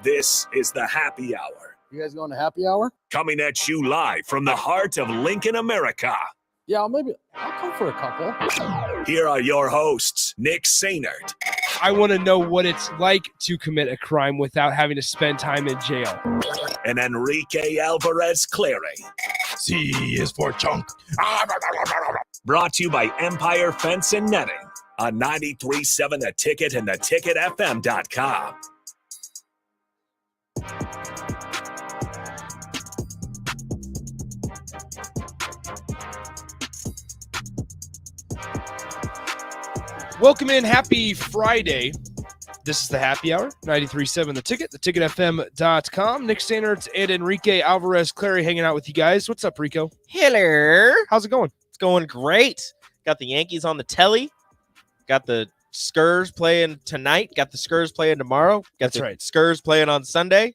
This is the Happy Hour. You guys going to happy hour? Coming at you live from the heart of Lincoln, America. Yeah, I'll come for a couple. Here are your hosts, Nick Sainert. I want to know what it's like to commit a crime without having to spend time in jail. And Enrique Alvarez Clary. C is for chunk. Brought to you by Empire Fence and Netting on 93.7 The Ticket and theticketfm.com. Welcome in. Happy Friday. This is the Happy Hour, 93.7 The Ticket, theticketfm.com. Nick Sainert and Enrique Alvarez Clary hanging out with you guys. What's up, Rico? Hello. How's it going? It's going great. Got the Yankees on the telly. Got the Huskers playing tonight. Got the Huskers playing tomorrow. Got That's the right. Huskers playing on Sunday.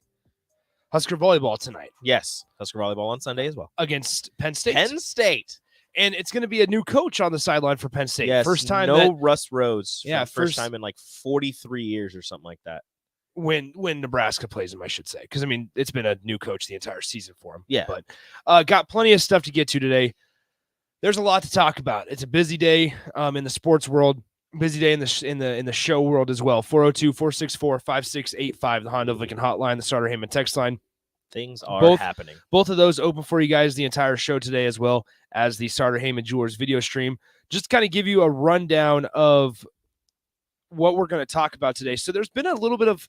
Husker volleyball tonight Yes. Husker volleyball on Sunday as well. against Penn State. Penn State. And it's going to be a new coach on the sideline for Penn State. Yes. First time No Russ Rose. Yeah, First first time in like 43 years or something like that. when Nebraska plays him, I should say. Because, I mean, it's been a new coach the entire season for him. Yeah. But got plenty of stuff to get to today. There's a lot to talk about. It's a busy day in the sports world. Busy day in the show world as well. 402-464-5685, the Honda of Lincoln hotline, the Starter Heyman text line. Things are happening. Both of those open for you guys the entire show today, as well as the Starter Heyman Jewelers video stream. Just to kind of give you a rundown of what we're going to talk about today. So there's been a little bit of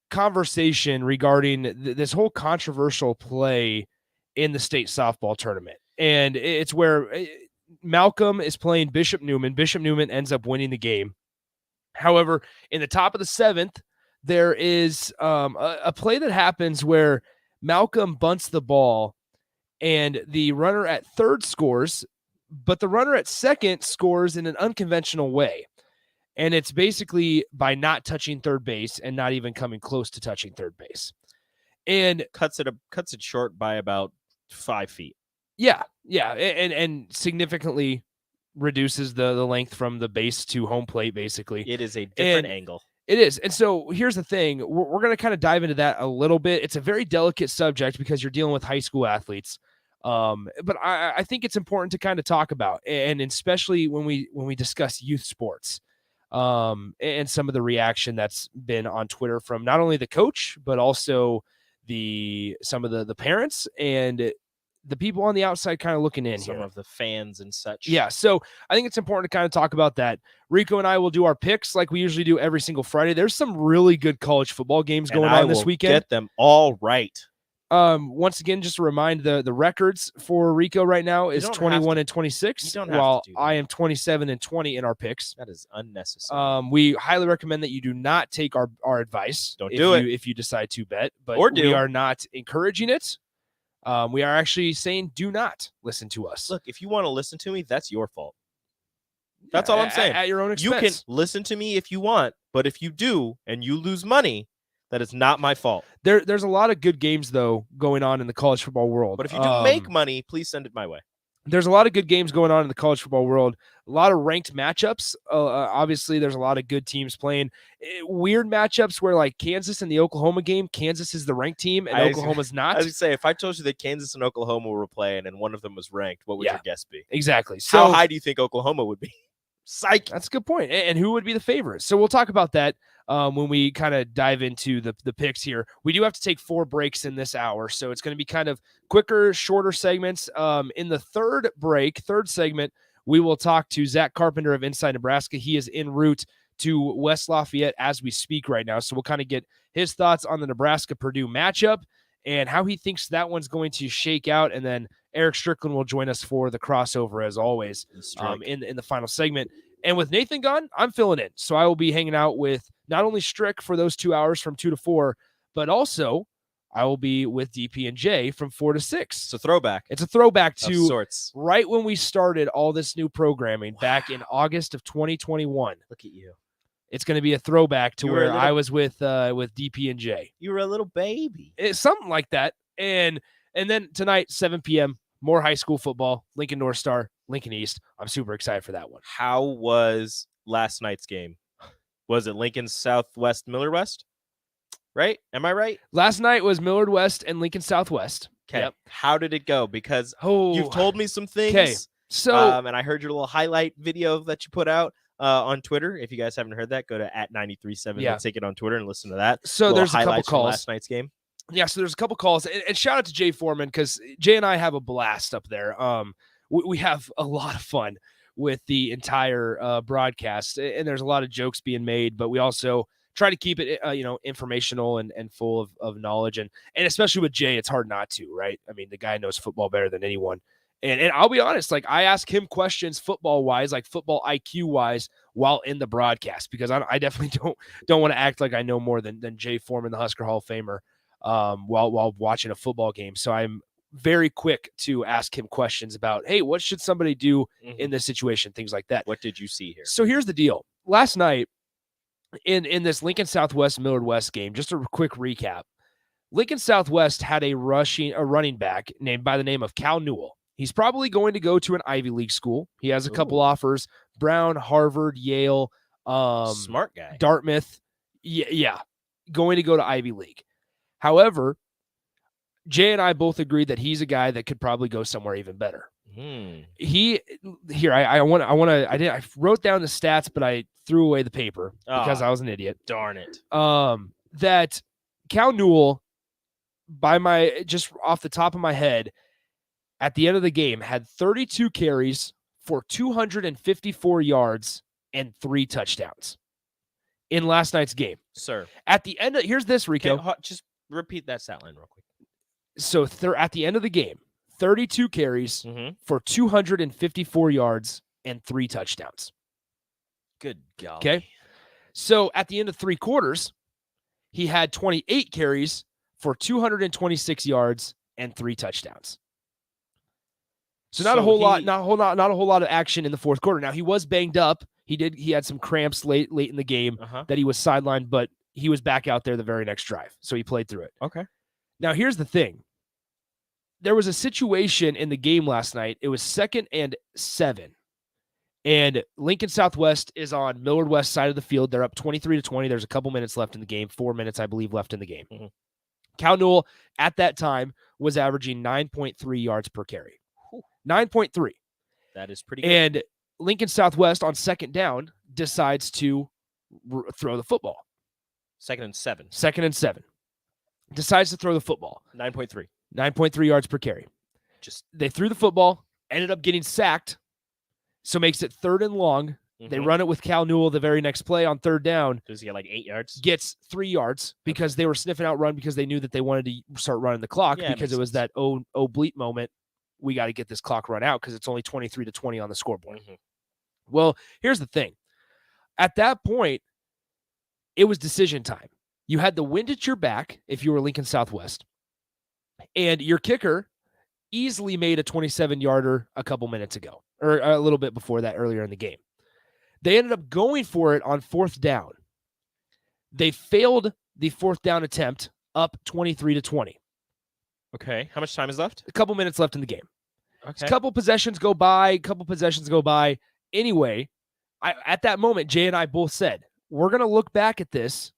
conversation regarding this whole controversial play in the state softball tournament. And it's where Malcolm is playing Bishop Neumann. Bishop Neumann ends up winning the game. However, in the top of the seventh, there is a play that happens where Malcolm bunts the ball and the runner at third scores, but the runner at second scores in an unconventional way. And it's basically by not touching third base and not even coming close to touching third base. And Cuts it short by about 5 feet. yeah, and significantly reduces the length from the base to home plate, basically. It is a different angle. It is. And so here's the thing. We're going to kind of dive into that a little bit. It's a very delicate subject because you're dealing with high school athletes. But I think it's important to kind of talk about, and especially when we discuss youth sports, and some of the reaction that's been on Twitter from not only the coach, but also some of the parents and the people on the outside kind of looking in Some here. of the fans and such. Yeah, so I think it's important to kind of talk about that. Rico and I will do our picks like we usually do every single Friday. There's some really good college football games going on this weekend. Get them all right. Once again, just to remind the records for Rico right now is 21 and 26, while I am 27 and 20 in our picks. That is unnecessary. We highly recommend that you do not take our advice. Don't do it if you decide to bet, but or do. We are not encouraging it. We are actually saying do not listen to us. Look, if you want to listen to me, that's your fault. That's all I'm saying. At your own expense. You can listen to me if you want, but if you do and you lose money, that is not my fault. There's a lot of good games, though, going on in the college football world. But if you do make money, please send it my way. There's a lot of good games going on in the college football world. A lot of ranked matchups. Obviously, there's a lot of good teams playing. Weird matchups where, like, Kansas and the Oklahoma game, Kansas is the ranked team and Oklahoma's not. I was going to say, if I told you that Kansas and Oklahoma were playing and one of them was ranked, what would your guess be? Exactly. So, how high do you think Oklahoma would be? Psych. That's a good point. And who would be the favorite? So we'll talk about that when we kind of dive into the picks here. We do have to take 4 breaks in this hour, so it's going to be kind of quicker, shorter segments. In the third segment, we will talk to Zack Carpenter of Inside Nebraska. He is en route to West Lafayette as we speak right now, so we'll kind of get his thoughts on the Nebraska-Purdue matchup and how he thinks that one's going to shake out, and then Eric Strickland will join us for the crossover, as always, in the final segment. And with Nathan gone, I'm filling in. So I will be hanging out with not only Strick for those 2 hours from 2 to 4, but also I will be with DP and J from 4 to 6. It's a throwback. It's a throwback to sorts. Right when we started all this new programming back in August of 2021. Look at you. It's going to be a throwback to where I was with DP and J. You were a little baby. It's something like that. And then tonight, 7 p.m., more high school football, Lincoln North Star, Lincoln East. I'm super excited for that one. How was last night's game? Was it Lincoln Southwest Miller West? right? Am I right? Last night was Millard West and Lincoln Southwest. Okay. Yep. How did it go? Because Oh, you've told me some things. Okay. So and I heard your little highlight video that you put out on Twitter. If you guys haven't heard that, go to @937 Yeah. The Ticket on Twitter and listen to that. So Little there's a couple highlights from calls. last night's game. Yeah, so there's a couple calls, and shout out to Jay Foreman because Jay and I have a blast up there. We have a lot of fun with the entire broadcast, and there's a lot of jokes being made, but we also try to keep it, informational and full of knowledge, and especially with Jay, it's hard not to, right? I mean, the guy knows football better than anyone, and I'll be honest, like I ask him questions football wise, like football IQ wise, while in the broadcast because I definitely don't want to act like I know more than Jay Foreman, the Husker Hall of Famer, while watching a football game. So I'm very quick to ask him questions about, hey, what should somebody do in this situation, things like that. What did you see here? So here's the deal. Last night in this Lincoln Southwest Millard West game, just a quick recap. Lincoln Southwest had a running back named by the name of Cal Newell. He's probably going to go to an Ivy League school. He has a couple offers: Brown, Harvard, Yale, smart guy, Dartmouth. Yeah, going to go to Ivy League. However, Jay and I both agreed that he's a guy that could probably go somewhere even better. I wrote down the stats, but I threw away the paper because I was an idiot. Darn it. That Cal Newell, just off the top of my head, at the end of the game, had 32 carries for 254 yards and 3 touchdowns in last night's game. Sir. At the end of, here's this, Rico. Okay, just repeat that stat line real quick. So at the end of the game, 32 carries for 254 yards and 3 touchdowns. Good golly. Okay. So at the end of 3 quarters, he had 28 carries for 226 yards and 3 touchdowns. So not a whole lot of action in the fourth quarter. Now he was banged up. He had some cramps late in the game that he was sidelined, but he was back out there the very next drive. So he played through it. Okay. Now here's the thing. There was a situation in the game last night. It was 2nd and 7. And Lincoln Southwest is on Millard West side of the field. They're up 23-20. There's a couple minutes left in the game, 4 minutes, I believe, left in the game. Cal Newell at that time was averaging 9.3 yards per carry. 9.3. That is pretty good. And Lincoln Southwest on 2nd down decides to throw the football. 2nd and 7. 2nd and 7. Decides to throw the football. 9.3. 9.3 yards per carry. They threw the football, ended up getting sacked, so makes it 3rd and long. They run it with Cal Newell the very next play on 3rd down. Does he get like 8 yards? Gets 3 yards because they were sniffing out run because they knew that they wanted to start running the clock because it was that bleep moment. We got to get this clock run out because it's only 23-20 on the scoreboard. Well, here's the thing. At that point, it was decision time. You had the wind at your back if you were Lincoln Southwest. And your kicker easily made a 27-yarder a couple minutes ago, or a little bit before that earlier in the game. They ended up going for it on 4th down. They failed the 4th down attempt, up 23-20. Okay. How much time is left? A couple minutes left in the game. Okay. A couple possessions go by. Anyway, at that moment, Jay and I both said, we're going to look back at this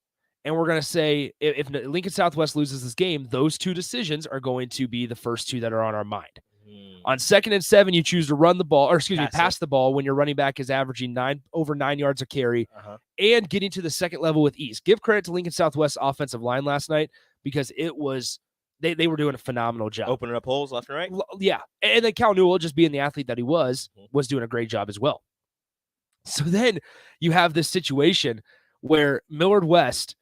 and we're going to say, if Lincoln Southwest loses this game, those 2 decisions are going to be the first 2 that are on our mind. On 2nd and 7, you choose to run the ball, pass the ball when your running back is averaging over 9 yards a carry and getting to the second level with ease. Give credit to Lincoln Southwest's offensive line last night because it was they were doing a phenomenal job. Opening up holes left and right? Yeah. And then Cal Newell, just being the athlete that he was doing a great job as well. So then you have this situation where Millard West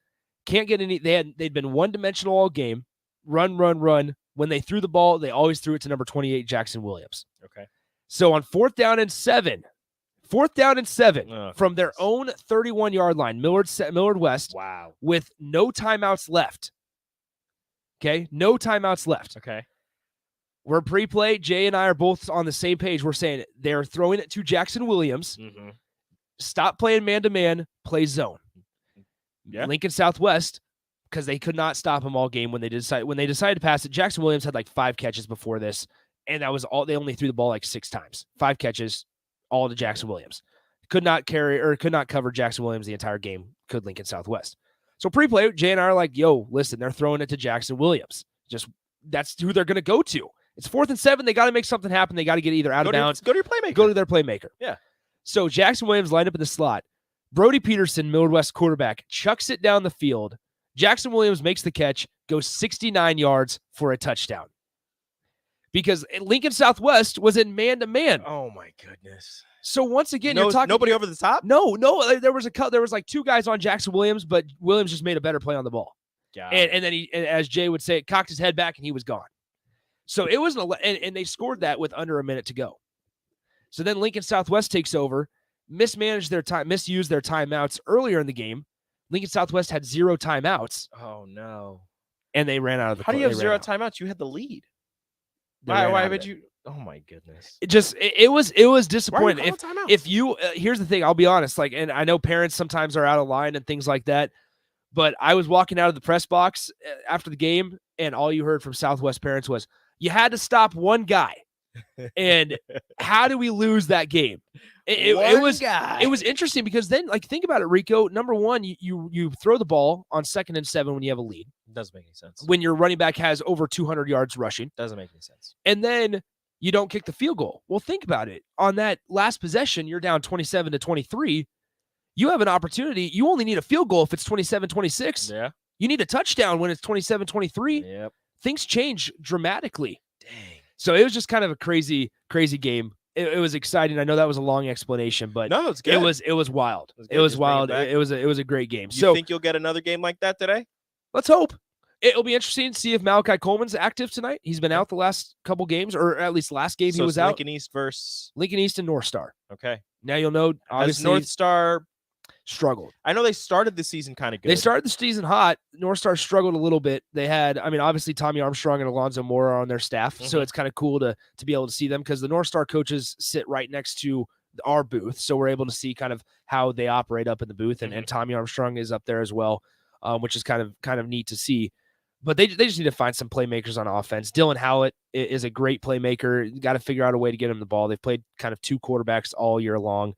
can't get any. They'd been one-dimensional all game, run. When they threw the ball, they always threw it to number 28, Jackson Williams. Okay. So on 4th down and 7 from their own 31-yard line, Millard West, with no timeouts left. Okay, no timeouts left. Okay. We're pre-play. Jay and I are both on the same page. We're saying they're throwing it to Jackson Williams. Stop playing man-to-man, play zone. Yeah. Lincoln Southwest, because they could not stop him all game when they decided to pass it. Jackson Williams had like 5 catches before this, and that was all. They only threw the ball like 6 times. 5 catches, all to Jackson Williams. Could not cover Jackson Williams the entire game. Could Lincoln Southwest. So pre-play, Jay and I are like, yo, listen, they're throwing it to Jackson Williams. That's who they're going to go to. It's 4th and 7. They got to make something happen. They got to get either out of bounds. Go to your playmaker. Go to their playmaker. Yeah. So Jackson Williams lined up in the slot. Brody Peterson, Millard West quarterback, chucks it down the field. Jackson Williams makes the catch, goes 69 yards for a touchdown. Because Lincoln Southwest was in man-to-man. Oh, my goodness. So once again, you're talking nobody over the top? No. There was like 2 guys on Jackson Williams, but Williams just made a better play on the ball. And then he, as Jay would say, cocked his head back and he was gone. So it was and they scored that with under a minute to go. So then Lincoln Southwest takes over, misused their timeouts earlier in the game. Lincoln Southwest had 0 timeouts. Oh no! And they ran out of the. How do you have 0 timeouts? You had the lead. Why would you? Oh my goodness! It was disappointing. If you here's the thing, I'll be honest. Like, and I know parents sometimes are out of line and things like that. But I was walking out of the press box after the game, and all you heard from Southwest parents was, "You had to stop one guy." And how do we lose that game? It was interesting because then, like, think about it, Rico. Number one, you throw the ball on 2nd and 7 when you have a lead. Doesn't make any sense. When your running back has over 200 yards rushing. Doesn't make any sense. And then you don't kick the field goal. Well, think about it. On that last possession, you're down 27-23. You have an opportunity. You only need a field goal if it's 27-26. Yeah. You need a touchdown when it's 27-23. Yep. Things change dramatically. Dang. So it was just kind of a crazy, crazy game. It was exciting. I know that was a long explanation, but no, it's good. It was wild. It was wild. It was a great game. You think you'll get another game like that today? Let's hope. It'll be interesting to see if Malachi Coleman's active tonight. He's been out the last couple games, or at least last game he was out. Lincoln East versus Lincoln East and North Star. Okay. Now you'll know. Obviously, North Star struggled. I know they started the season kind of good. They started the season hot. North Star struggled a little bit. They had, obviously Tommy Armstrong and Alonzo Moore are on their staff, so it's kind of cool to be able to see them because the North Star coaches sit right next to our booth, so we're able to see kind of how they operate up in the booth, and Tommy Armstrong is up there as well, which is kind of neat to see. But they just need to find some playmakers on offense. Dylan Howlett is a great playmaker. You got to figure out a way to get him the ball. They've played kind of 2 quarterbacks all year long.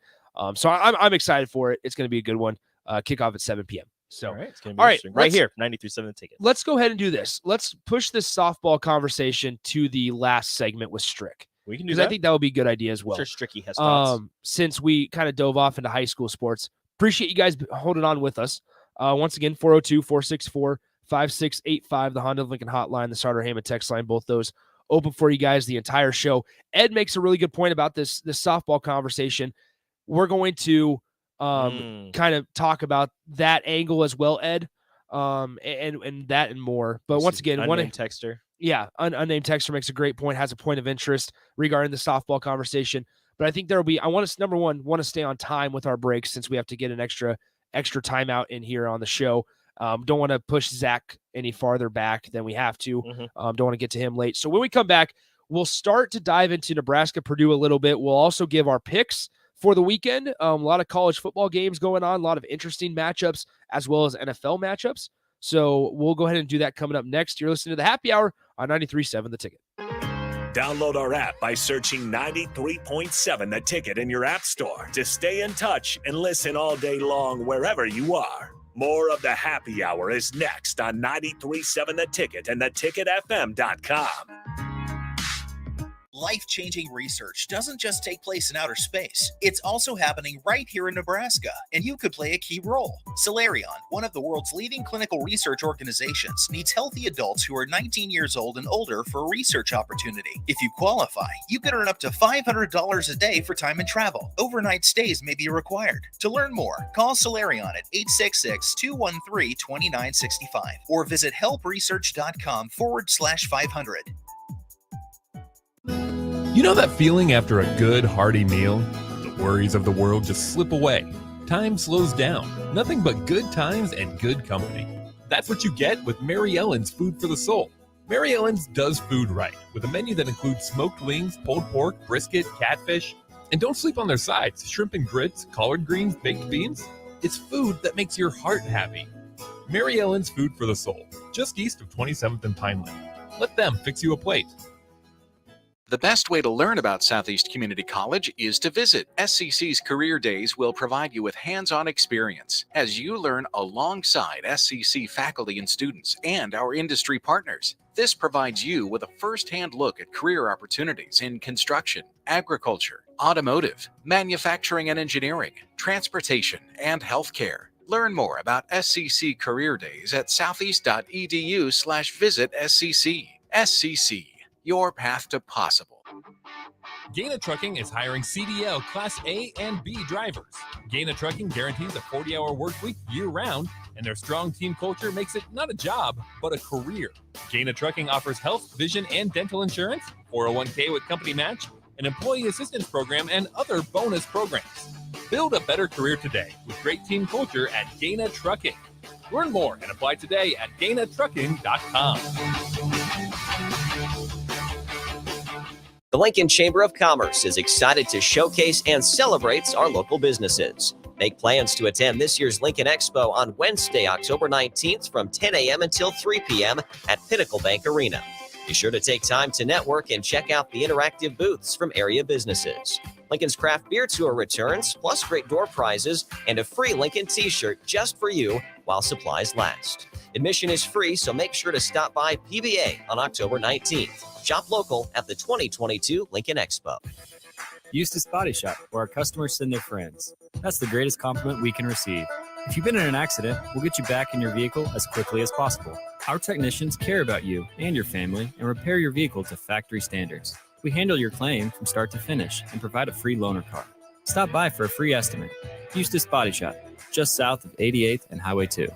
So I'm excited for it. It's going to be a good one. Kickoff at 7 p.m. So, all right, it's going to be interesting. Right here, 93.7 The Ticket. Let's go ahead and do this. Let's push this softball conversation to the last segment with Strick. We can do that. Because I think that would be a good idea as well. I'm sure Stricky has thoughts. Since we kind of dove off into high school sports. Appreciate you guys holding on with us. Once again, 402-464-5685, the Honda of Lincoln hotline, the Starter Heyman text line, both those open for you guys the entire show. Ed makes a really good point about this softball conversation. We're going to kind of talk about that angle as well, Ed, and that and more. But once again, unnamed texter. Yeah, unnamed texter makes a great point, has a point of interest regarding the softball conversation. But I think there will be, number one, want to stay on time with our breaks since we have to get an extra timeout in here on the show. Don't want to push Zach any farther back than we have to. Don't want to get to him late. So when we come back, we'll start to dive into Nebraska, Purdue a little bit. We'll also give our picks for the weekend. A lot of college football games going on, a lot of interesting matchups, as well as NFL matchups. So we'll go ahead and do that coming up next. You're listening to the Happy Hour on 93.7 The Ticket. Download our app by searching 93.7 The Ticket in your app store to stay in touch and listen all day long wherever you are. More of the Happy Hour is next on 93.7 The Ticket and theticketfm.com. Life-changing research doesn't just take place in outer space. It's also happening right here in Nebraska, and you could play a key role. Solarion, one of the world's leading clinical research organizations, needs healthy adults who are 19 years old and older for a research opportunity. If you qualify, you could earn up to $500 a day for time and travel. Overnight stays may be required. To learn more, call Solarion at 866-213-2965 or visit helpresearch.com/500. You know that feeling after a good, hearty meal? The worries of the world just slip away. Time slows down. Nothing but good times and good company. That's what you get with Mary Ellen's Food for the Soul. Mary Ellen's does food right, with a menu that includes smoked wings, pulled pork, brisket, catfish. And don't sleep on their sides, shrimp and grits, collard greens, baked beans. It's food that makes your heart happy. Mary Ellen's Food for the Soul, just east of 27th and Pineland. Let them fix you a plate. The best way to learn about Southeast Community College is to visit. SCC's Career Days will provide you with hands-on experience as you learn alongside SCC faculty and students and our industry partners. This provides you with a first-hand look at career opportunities in construction, agriculture, automotive, manufacturing and engineering, transportation, and healthcare. Learn more about SCC Career Days at southeast.edu/visit SCC. SCC. Your path to possible. Gaina Trucking is hiring CDL Class A and B drivers. Gaina Trucking guarantees a 40-hour work week year-round, and their strong team culture makes it not a job, but a career. Gaina Trucking offers health, vision, and dental insurance, 401k with company match, an employee assistance program, and other bonus programs. Build a better career today with great team culture at Gaina Trucking. Learn more and apply today at gainatrucking.com. The Lincoln Chamber of Commerce is excited to showcase and celebrate our local businesses. Make plans to attend this year's Lincoln Expo on Wednesday, October 19th from 10 a.m. until 3 p.m. at Pinnacle Bank Arena. Be sure to take time to network and check out the interactive booths from area businesses. Lincoln's Craft Beer Tour returns, plus great door prizes and a free Lincoln t-shirt just for you while supplies last. Admission is free, so make sure to stop by PBA on October 19th. Shop local at the 2022 Lincoln Expo. Eustace Body Shop, where our customers send their friends. That's the greatest compliment we can receive. If you've been in an accident, we'll get you back in your vehicle as quickly as possible. Our technicians care about you and your family and repair your vehicle to factory standards. We handle your claim from start to finish and provide a free loaner car. Stop by for a free estimate. Eustace Body Shop, just south of 88th and Highway 2.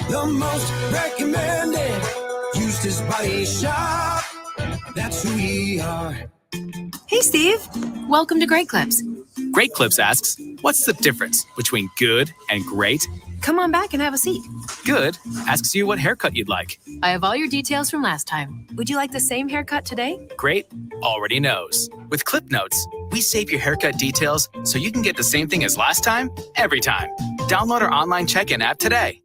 The most recommended Eustace Body Shop. That's who we are. Hey, Steve. Welcome to Great Clips. Great Clips asks, what's the difference between good and great? Come on back and have a seat. Good asks you what haircut you'd like. I have all your details from last time. Would you like the same haircut today? Great already knows. With Clip Notes, we save your haircut details so you can get the same thing as last time, every time. Download our online check-in app today.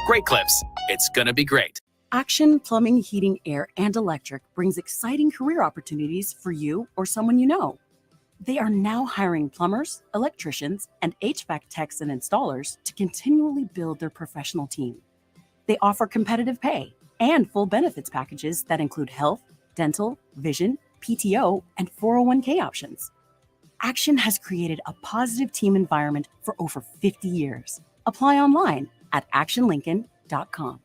Great Clips. It's gonna be great. Action Plumbing, Heating, Air, and Electric brings exciting career opportunities for you or someone you know. They are now hiring plumbers, electricians, and HVAC techs and installers to continually build their professional team. They offer competitive pay and full benefits packages that include health, dental, vision, PTO, and 401k options. Action has created a positive team environment for over 50 years. Apply online at actionlincoln.com.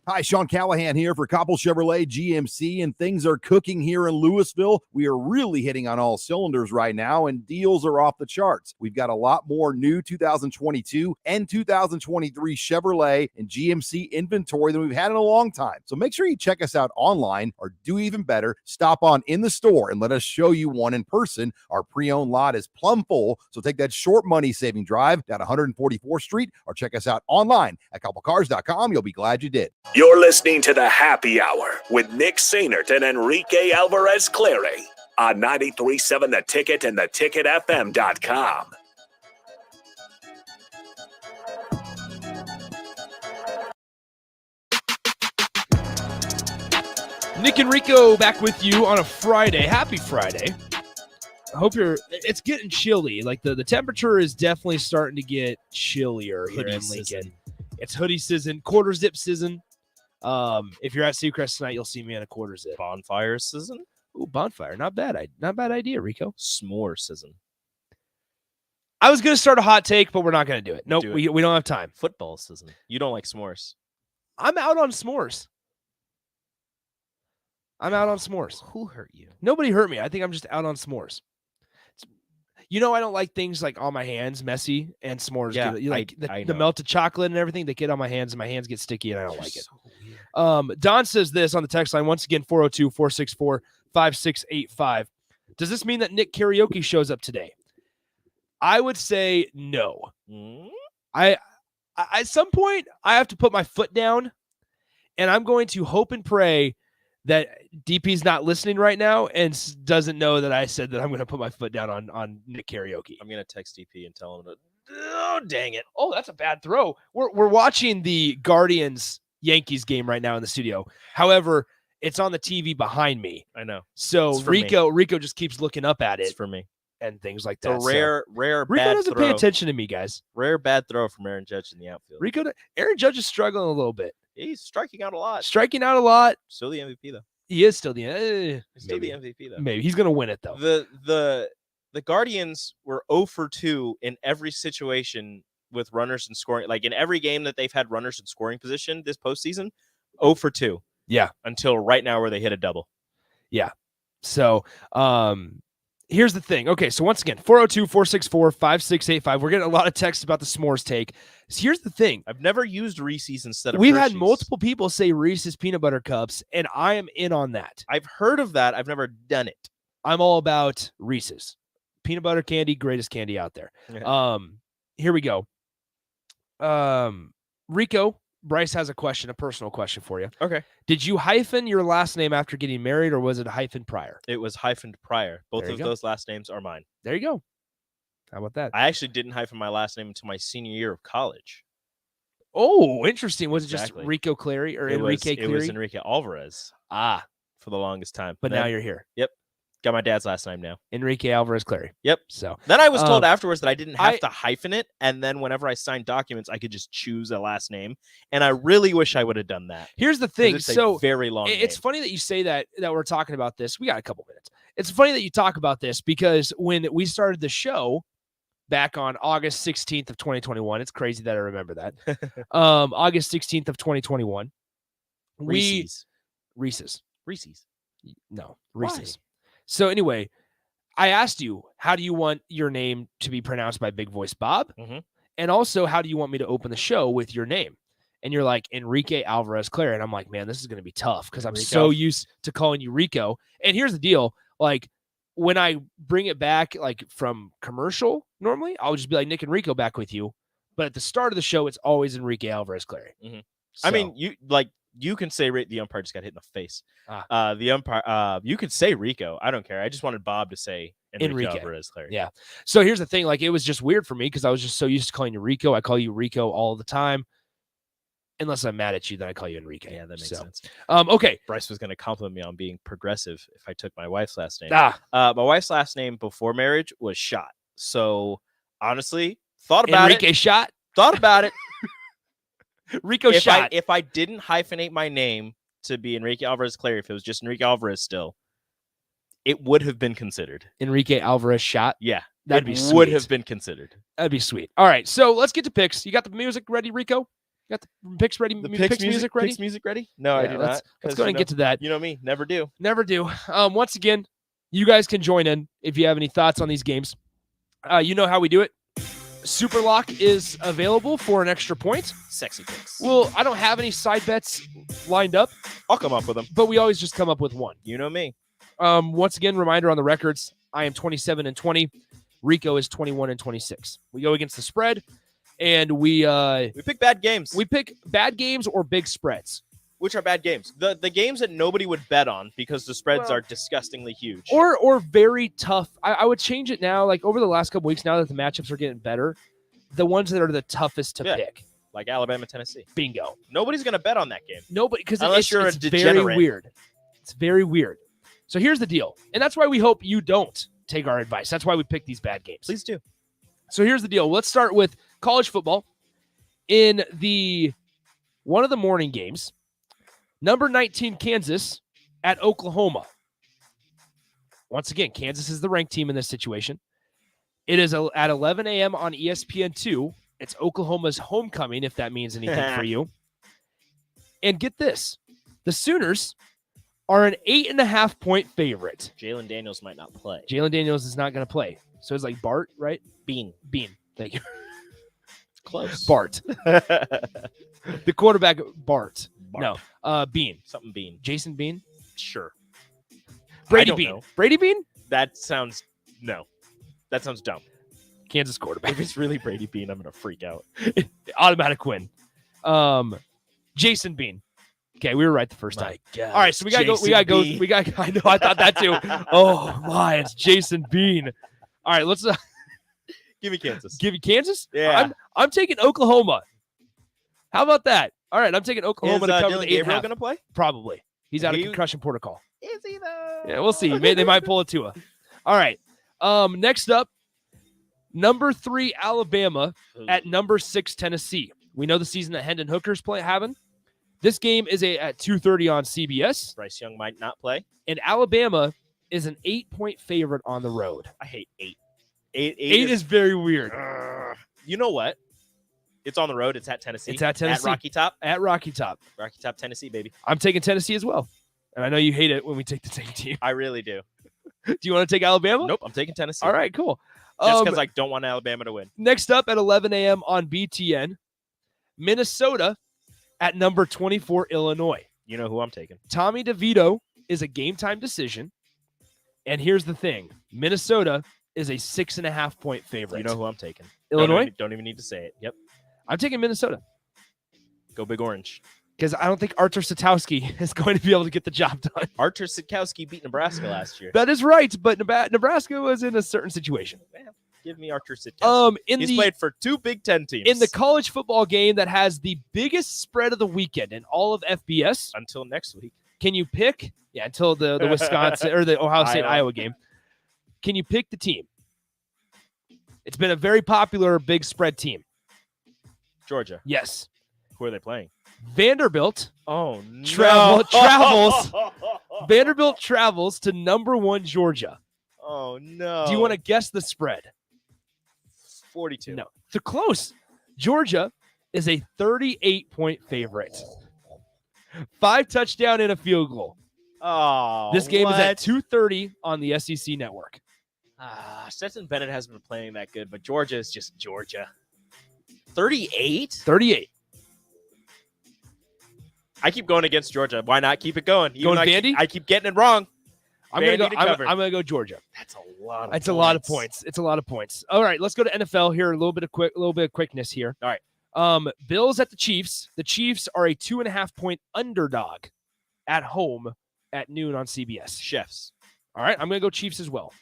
Hi, Sean Callahan here for Koppel Chevrolet GMC, and things are cooking here in Louisville. We are really hitting on all cylinders right now, and deals are off the charts. We've got a lot more new 2022 and 2023 Chevrolet and GMC inventory than we've had in a long time. So make sure you check us out online, or do even better, stop on in the store and let us show you one in person. Our pre-owned lot is plumb full, so take that short money-saving drive down 144th Street, or check us out online at koppelcars.com. You'll be glad you did. You're listening to the Happy Hour with Nick Sainert and Enrique Alvarez Clary on 93.7 The Ticket and theticketfm.com. Nick and Rico back with you on a Friday. Happy Friday. I hope it's getting chilly. Like the temperature is definitely starting to get chillier here in Lincoln. It's hoodie season, quarter zip season. If you're at Seacrest tonight, you'll see me in a quarter zip. Bonfire season? Ooh, bonfire. Not bad idea, Rico. S'more season. I was going to start a hot take, but we're not going to do it. Nope, we don't have time. Football season. You don't like s'mores. I'm out on s'mores. Who hurt you? Nobody hurt me. I think I'm just out on s'mores. You know, I don't like things like on my hands, messy, and s'mores. Yeah, like I the melted chocolate and everything that get on my hands, and my hands get sticky, and I don't like it. Don says this on the text line, once again, 402-464-5685. Does this mean that Nick Karaoke shows up today? I would say no. At some point, I have to put my foot down, and I'm going to hope and pray that DP's not listening right now and doesn't know that I said that I'm going to put my foot down on Nick Karaoke. I'm going to text DP and tell him to, oh, dang it. Oh, that's a bad throw. We're watching the Guardians-Yankees game right now in the studio. However, it's on the TV behind me. I know. So It's for me. Rico just keeps looking up at It's it for me. and things like It's that. a rare Rico bad doesn't throw. pay attention to me, guys. Rare bad throw from Aaron Judge in the outfield. Aaron Judge is struggling a little bit. He's striking out a lot. Striking out a lot. Still the MVP though. He is still the He's still the MVP though. Maybe he's gonna win it though. The Guardians were 0 for 2 in every situation with runners and scoring. Like in every game that they've had runners in scoring position this postseason, 0 for 2. Yeah. Until right now where they hit a double. Yeah. So here's the thing. Okay, so once again, 402-464-5685. We're getting a lot of texts about the s'mores take. So here's the thing. I've never used Reese's instead of We've had Hershey's. multiple people say Reese's peanut butter cups, and I am in on that. I've heard of that. I've never done it. I'm all about Reese's. Peanut butter candy, greatest candy out there. Yeah. Here we go. Rico, Bryce has a question, a personal question for you. Okay. Did you hyphen your last name after getting married, or was it a hyphen prior? It was hyphened prior. Both There you of go. those last names are mine. There you go. How about that? I actually didn't hyphen my last name until my senior year of college. Oh, interesting. Was it Exactly. just Rico Clary or It was, Enrique Clary? It was Enrique Alvarez Ah, for the longest time. but Then- now you're here. Yep. Got my dad's last name now. Enrique Alvarez Clary. Yep. So Then I was told afterwards that I didn't have I- to hyphen it, and then whenever I signed documents, I could just choose a last name. And I really wish I would have done that. here's the 'cause thing. it's a So very long. it's name. funny that you say that we're talking about this. We got a couple minutes. It's funny that you talk about this because when we started the show back on August 16th of 2021, it's crazy that I remember that. August 16th of 2021. Reese's. Reese's. No, Reese's. So anyway, I asked you, how do you want your name to be pronounced by Big Voice Bob? Mhm. And also, how do you want me to open the show with your name? And you're like, Enrique Alvarez Clary. And I'm like, man, this is going to be tough because I'm Enrique. so used to calling you Rico. And here's the deal. Like, when I bring it back, like from commercial, normally, I'll just be like, Nick and Rico back with you. But at the start of the show, it's always Enrique Alvarez Clary. Mhm. So, I mean, you can say the umpire just got hit in the face. Ah. The umpire, you could say Rico. I don't care. I just wanted Bob to say Enrique Alvarez Clary. Yeah. So here's the thing. Like, it was just weird for me because I was just so used to calling you Rico. I call you Rico all the time. Unless I'm mad at you, then I call you Enrique. Yeah, that makes sense. Okay. Bryce was going to compliment me on being progressive if I took my wife's last name. Ah. My wife's last name before marriage was Shot. So honestly, thought about Enrique it. Shot? Thought about it. Rico Shot. If I didn't hyphenate my name to be Enrique Alvarez Clary, if it was just Enrique Alvarez still, it would have been considered. Enrique Alvarez Shot? Yeah. That'd be would sweet. have been considered. That'd be sweet. All right. So let's get to picks. You got the music ready, Rico? You got the picks ready? Picks music ready? Picks music ready? No, I Yeah, do let's- not. let's 'cause go ahead and get to that. You know me, never do. Never do. Once again, you guys can join in if you have any thoughts on these games. You know how we do it. Super Lock is available for an extra point. Sexy picks. Well, I don't have any side bets lined up, I'll come up with them. but we always just come up with one. You know me. Once again, reminder on the records, I am 27-20. Rico is 21-26. We go against the spread, and we pick bad games. We pick bad games or big spreads. Which are bad games? The games that nobody would bet on because the spreads Well, are disgustingly huge. Or very tough. I would change it now. Like over the last couple weeks, now that the matchups are getting better, the ones that are the toughest to pick. Like Alabama, Tennessee. Bingo. Nobody's going to bet on that game. Nobody, because Unless you're a it's very degenerate. weird. It's very weird. So here's the deal. And that's why we hope you don't take our advice. That's why we pick these bad games. Please do. So here's the deal. Let's start with college football. In one of the morning games, number 19 Kansas at Oklahoma. Once again, Kansas is the ranked team in this situation. It is at 11 a.m. on ESPN2. It's Oklahoma's homecoming, if that means anything for you. And get this. The Sooners are an 8.5-point favorite. Jalen Daniels might not play. Jalen Daniels is not going to play. So it's like Bart, right? Bean. Thank you. Close. Bart. The quarterback, Bart. No, Bean. Something Bean. Jason Bean? Sure. Brady I don't Bean. know. Brady Bean? That sounds dumb. Kansas quarterback. If it's really Brady Bean, I'm going to freak out. Automatic win. Jason Bean. Okay, we were right the first time. God, all right, so we got to go. I know, I thought that too. Oh, my, it's Jason Bean. All right, let's give me Kansas. Give you Kansas? Yeah. I'm taking Oklahoma. How about that? All right, I'm taking Oklahoma Is to cover Dylan the Gabriel 8.5. going to play? Probably. He's out of concussion protocol. Is he though? Yeah, we'll see. They might pull a Tua. All right. Next up, number 3 Alabama at number 6 Tennessee. We know the season that Hendon Hooker's having. This game is at 2:30 on CBS. Bryce Young might not play. And Alabama is an 8-point favorite on the road. I hate 8. 8 is very weird. You know what? It's on the road. It's at Tennessee. It's at Tennessee. At Rocky Top. At Rocky Top. Rocky Top, Tennessee, baby. I'm taking Tennessee as well. And I know you hate it when we take the same team. I really do. Do you want to take Alabama? Nope, I'm taking Tennessee. All right, cool. Just because I don't want Alabama to win. Next up at 11 a.m. on BTN, Minnesota at number 24 Illinois. You know who I'm taking. Tommy DeVito is a game-time decision. And here's the thing. Minnesota is a 6.5-point favorite. You know who I'm taking. Illinois? Don't even need to say it. Yep. I'm taking Minnesota. Go Big Orange. Because I don't think Artur Satowski is going to be able to get the job done. Artur Satowski beat Nebraska last year. That is right, but Nebraska was in a certain situation. Man, give me Artur Satowski. He's played for 2 Big Ten teams. In the college football game that has the biggest spread of the weekend in all of FBS. Until next week. Can you pick? Yeah, until the Wisconsin or the Ohio State-Iowa game. Can you pick the team? It's been a very popular big spread team. Georgia. Yes. Who are they playing? Vanderbilt. Oh, no. Travels. Vanderbilt travels to number 1 Georgia. Oh, no. Do you want to guess the spread? 42. No. They're close. Georgia is a 38-point favorite. 5 touchdown and a field goal. Oh, this game is at 2:30 on the SEC network. Stetson Bennett hasn't been playing that good, but Georgia is just Georgia. 38? 38. I keep going against Georgia. Why not keep it going? Going Vandy? I keep getting it wrong. I'm gonna go Georgia. That's a lot of That's points. a lot of points. It's a lot of points. All right, let's go to NFL here. A little bit of quickness here. All right. Bills at the Chiefs. The Chiefs are a 2.5-point underdog at home at noon on CBS. Chefs. All right, I'm gonna go Chiefs as well.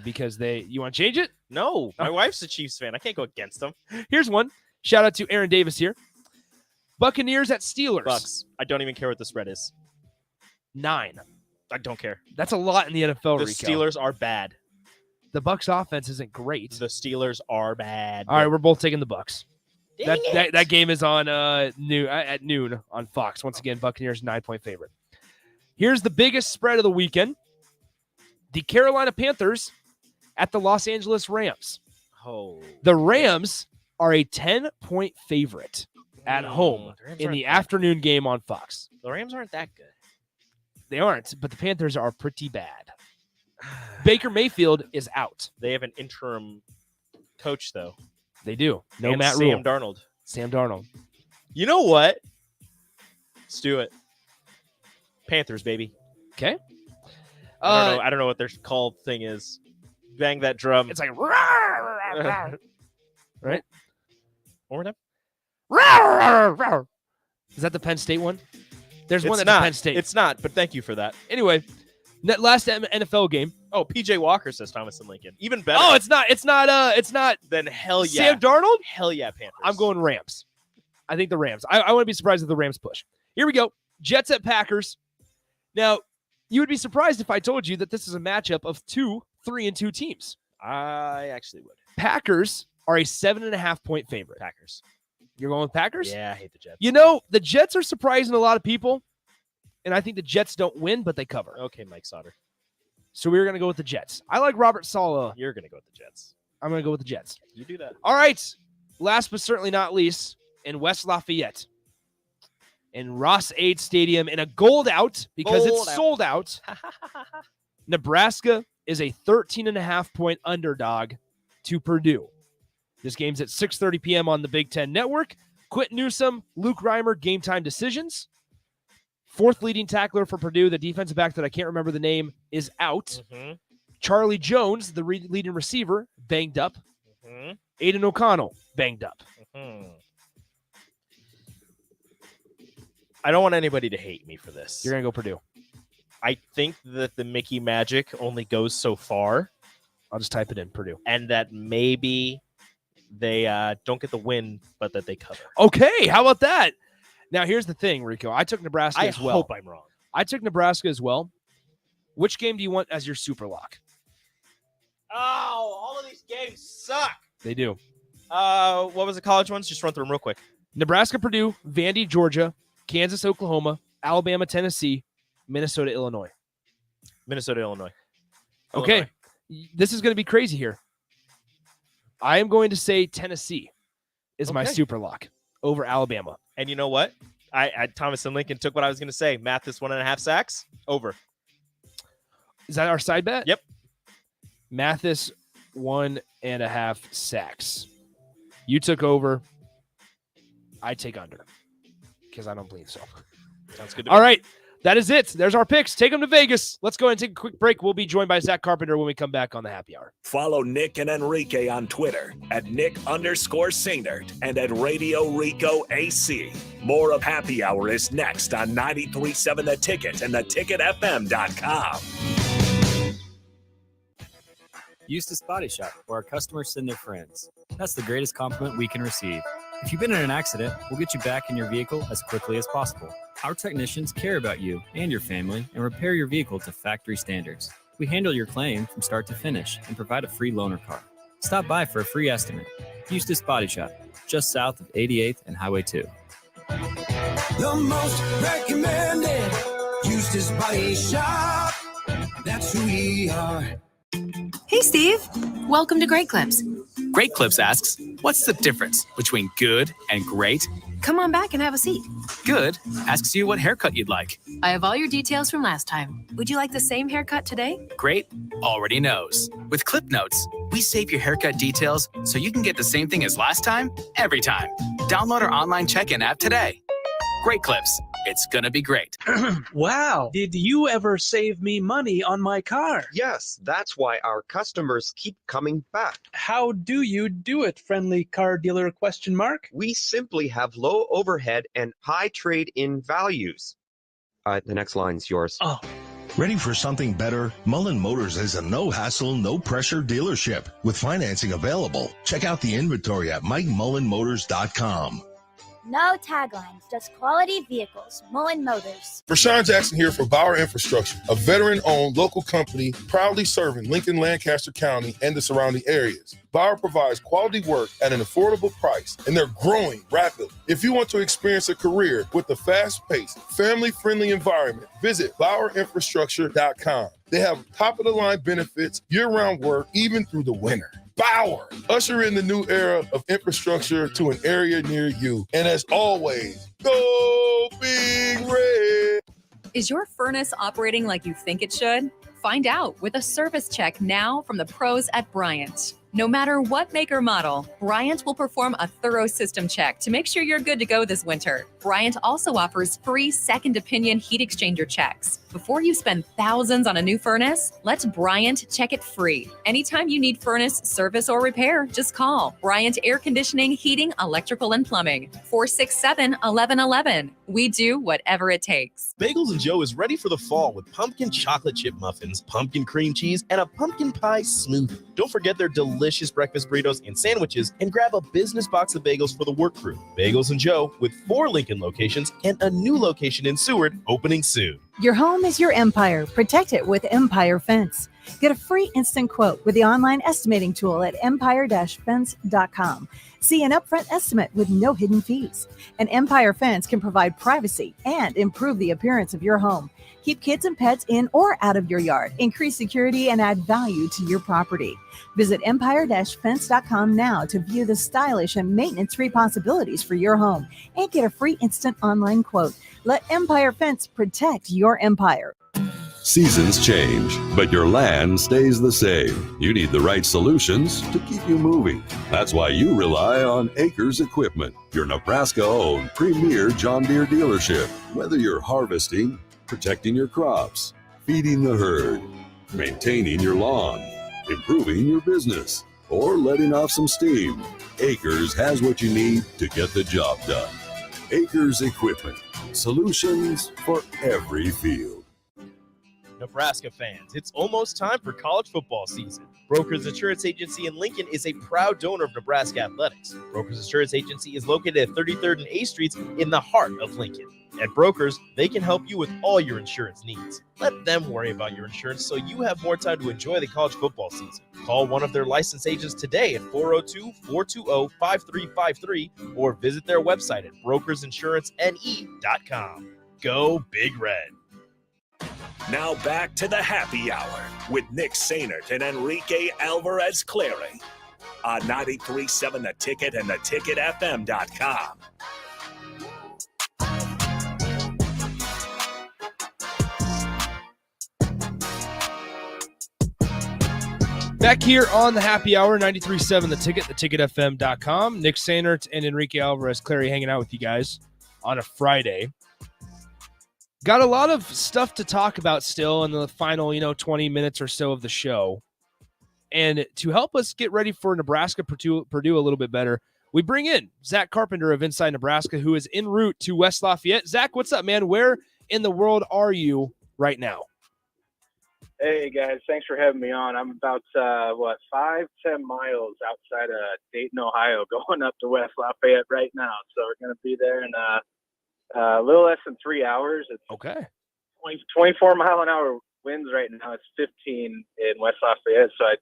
Because you want to change it? No, my wife's a Chiefs fan. I can't go against them. Here's one. Shout out to Aaron Davis here. Buccaneers at Steelers. Bucks. I don't even care what the spread is. 9. I don't care. That's a lot in the NFL, The Rico. Steelers are bad. The Bucks offense isn't great. The Steelers are bad. All right, we're both taking the Bucks. Dang it. That game is on at noon on Fox. Once again, Buccaneers 9-point favorite. Here's the biggest spread of the weekend. The Carolina Panthers at the Los Angeles Rams. Oh. The Rams are a 10-point favorite at home in the afternoon game on Fox. The Rams aren't that good. They aren't, but the Panthers are pretty bad. Baker Mayfield is out. They have an interim coach, though. They do. No and Matt Sam Rule. Darnold. Sam Darnold. You know what? Let's do it. Panthers, baby. Okay. I don't know what their called thing is. Bang that drum. It's like right? One more time. Is that the Penn State one? There's one It's that's not. Penn State. It's not, but thank you for that. Anyway, last NFL game. Oh, PJ Walker, says Thomas and Lincoln. Even better. Oh, it's not. Then hell yeah. Sam Darnold? Hell yeah, Panthers. I'm going Rams. I think the Rams. I wouldn't be surprised if the Rams push. Here we go. Jets at Packers. Now, you would be surprised if I told you that this is a matchup of 2 3-2 teams. I actually would. Packers are a 7.5-point favorite. Packers. You're going with Packers? Yeah, I hate the Jets. You know, the Jets are surprising a lot of people, and I think the Jets don't win, but they cover. Okay, Mike Sauter. So we're going to go with the Jets. I like Robert Saleh. You're going to go with the Jets. I'm going to go with the Jets. You do that. All right. Last but certainly not least, in West Lafayette, in Ross-Ade Stadium, in a gold out, because it's sold out, Nebraska is a 13.5-point underdog to Purdue. This game's at 6:30 p.m. on the Big Ten Network. Quentin Newsome, Luke Reimer, game time decisions. Fourth leading tackler for Purdue, the defensive back that I can't remember the name, is out. Mm-hmm. Charlie Jones, the leading receiver, banged up. Mm-hmm. Aiden O'Connell, banged up. Mm-hmm. I don't want anybody to hate me for this. You're going to go Purdue. I think that the Mickey Magic only goes so far. I'll just type it in, Purdue. And that maybe they don't get the win, but that they cover. Okay, how about that? Now, here's the thing, Rico. I took Nebraska I as well. hope I'm wrong. I took Nebraska as well. Which game do you want as your super lock? Oh, all of these games suck. They do. What was the college ones? Just run through them real quick. Nebraska, Purdue, Vandy, Georgia, Kansas, Oklahoma, Alabama, Tennessee, Minnesota, Illinois. Minnesota, Illinois. Okay. This is going to be crazy here. I am going to say Tennessee is my super lock over Alabama. And you know what? Thomas and Lincoln took what I was going to say. Mathis 1.5 sacks. Over. Is that our side bet? Yep. Mathis 1.5 sacks. You took over. I take under because I don't believe so. Sounds good to All me. right. That is it. There's our picks. Take them to Vegas. Let's go ahead and take a quick break. We'll be joined by Zack Carpenter when we come back on the Happy Hour. Follow Nick and Enrique on Twitter at Nick_Sainert and at Radio Rico AC. More of Happy Hour is next on 93.7 The Ticket and theticketfm.com. Eustace Body Shop, where our customers send their friends. That's the greatest compliment we can receive. If you've been in an accident, we'll get you back in your vehicle as quickly as possible. Our technicians care about you and your family and repair your vehicle to factory standards. We handle your claim from start to finish and provide a free loaner car. Stop by for a free estimate. Eustace Body Shop, just south of 88th and Highway 2. The most recommended Eustace Body Shop. That's who we are. Hey, Steve. Welcome to Great Clips. Great Clips asks, what's the difference between good and great? Come on back and have a seat. Good asks you what haircut you'd like. I have all your details from last time. Would you like the same haircut today? Great already knows. With Clip Notes, we save your haircut details so you can get the same thing as last time, every time. Download our online check-in app today. Great Clips. It's gonna be great. Wow. Did you ever save me money on my car? Yes, that's why our customers keep coming back. How do you do it, friendly car dealer ? We simply have low overhead and high trade-in values. The next line's yours. Oh. Ready for something better? Mullen Motors is a no-hassle, no-pressure dealership with financing available. Check out the inventory at MikeMullenMotors.com. No taglines, just quality vehicles. Mullen Motors. Rashawn Jackson here for Bauer Infrastructure, a veteran-owned local company proudly serving Lincoln, Lancaster County, and the surrounding areas. Bauer provides quality work at an affordable price, and they're growing rapidly. If you want to experience a career with a fast-paced, family-friendly environment, visit BauerInfrastructure.com. They have top-of-the-line benefits, year-round work, even through the winter. Bauer, usher in the new era of infrastructure to an area near you. And as always, go Big Red. Is your furnace operating like you think it should? Find out with a service check now from the pros at Bryant. No matter what make or model, Bryant will perform a thorough system check to make sure you're good to go this winter. Bryant also offers free second opinion heat exchanger checks. Before you spend thousands on a new furnace, let Bryant check it free. Anytime you need furnace service or repair, just call Bryant Air Conditioning, Heating, Electrical, and Plumbing, 467-1111. We do whatever it takes. Bagels and Joe is ready for the fall with pumpkin chocolate chip muffins, pumpkin cream cheese, and a pumpkin pie smoothie. Don't forget their delicious breakfast burritos and sandwiches, and grab a business box of bagels for the work crew. Bagels and Joe with 4 Lincoln locations and a new location in Seward opening soon. Your home is your empire. Protect it with Empire Fence. Get a free instant quote with the online estimating tool at empire-fence.com. See an upfront estimate with no hidden fees. An Empire Fence can provide privacy and improve the appearance of your home. Keep kids and pets in or out of your yard. Increase security and add value to your property. Visit empire-fence.com now to view the stylish and maintenance-free possibilities for your home and get a free instant online quote. Let Empire Fence protect your empire. Seasons change, but your land stays the same. You need the right solutions to keep you moving. That's why you rely on Acres Equipment, your Nebraska-owned premier John Deere dealership. Whether you're harvesting, protecting your crops, feeding the herd, maintaining your lawn, improving your business, or letting off some steam, Acres has what you need to get the job done. Acres Equipment, solutions for every field. Nebraska fans, it's almost time for college football season. Brokers Insurance Agency in Lincoln is a proud donor of Nebraska Athletics. Brokers Insurance Agency is located at 33rd and 8th Streets in the heart of Lincoln. At Brokers, they can help you with all your insurance needs. Let them worry about your insurance so you have more time to enjoy the college football season. Call one of their licensed agents today at 402-420-5353 or visit their website at brokersinsurancene.com. Go Big Red. Now back to the happy hour with Nick Sainert and Enrique Alvarez Clary on 93.7 The Ticket and theticketfm.com. Back here on the happy hour, 93.7 The Ticket, theticketfm.com. Nick Sainert and Enrique Alvarez Clary hanging out with you guys on a Friday. Got a lot of stuff to talk about still in the final, 20 minutes or so of the show. And to help us get ready for Nebraska Purdue a little bit better, we bring in Zack Carpenter of Inside Nebraska, who is en route to West Lafayette. Zack, what's up, man? Where in the world are you right now? Hey, guys. Thanks for having me on. I'm about, 5-10 miles outside of Dayton, Ohio, going up to West Lafayette right now. So we're going to be there in a little less than 3 hours. It's okay. 24 mile an hour winds right now. It's 15 in West Lafayette. So I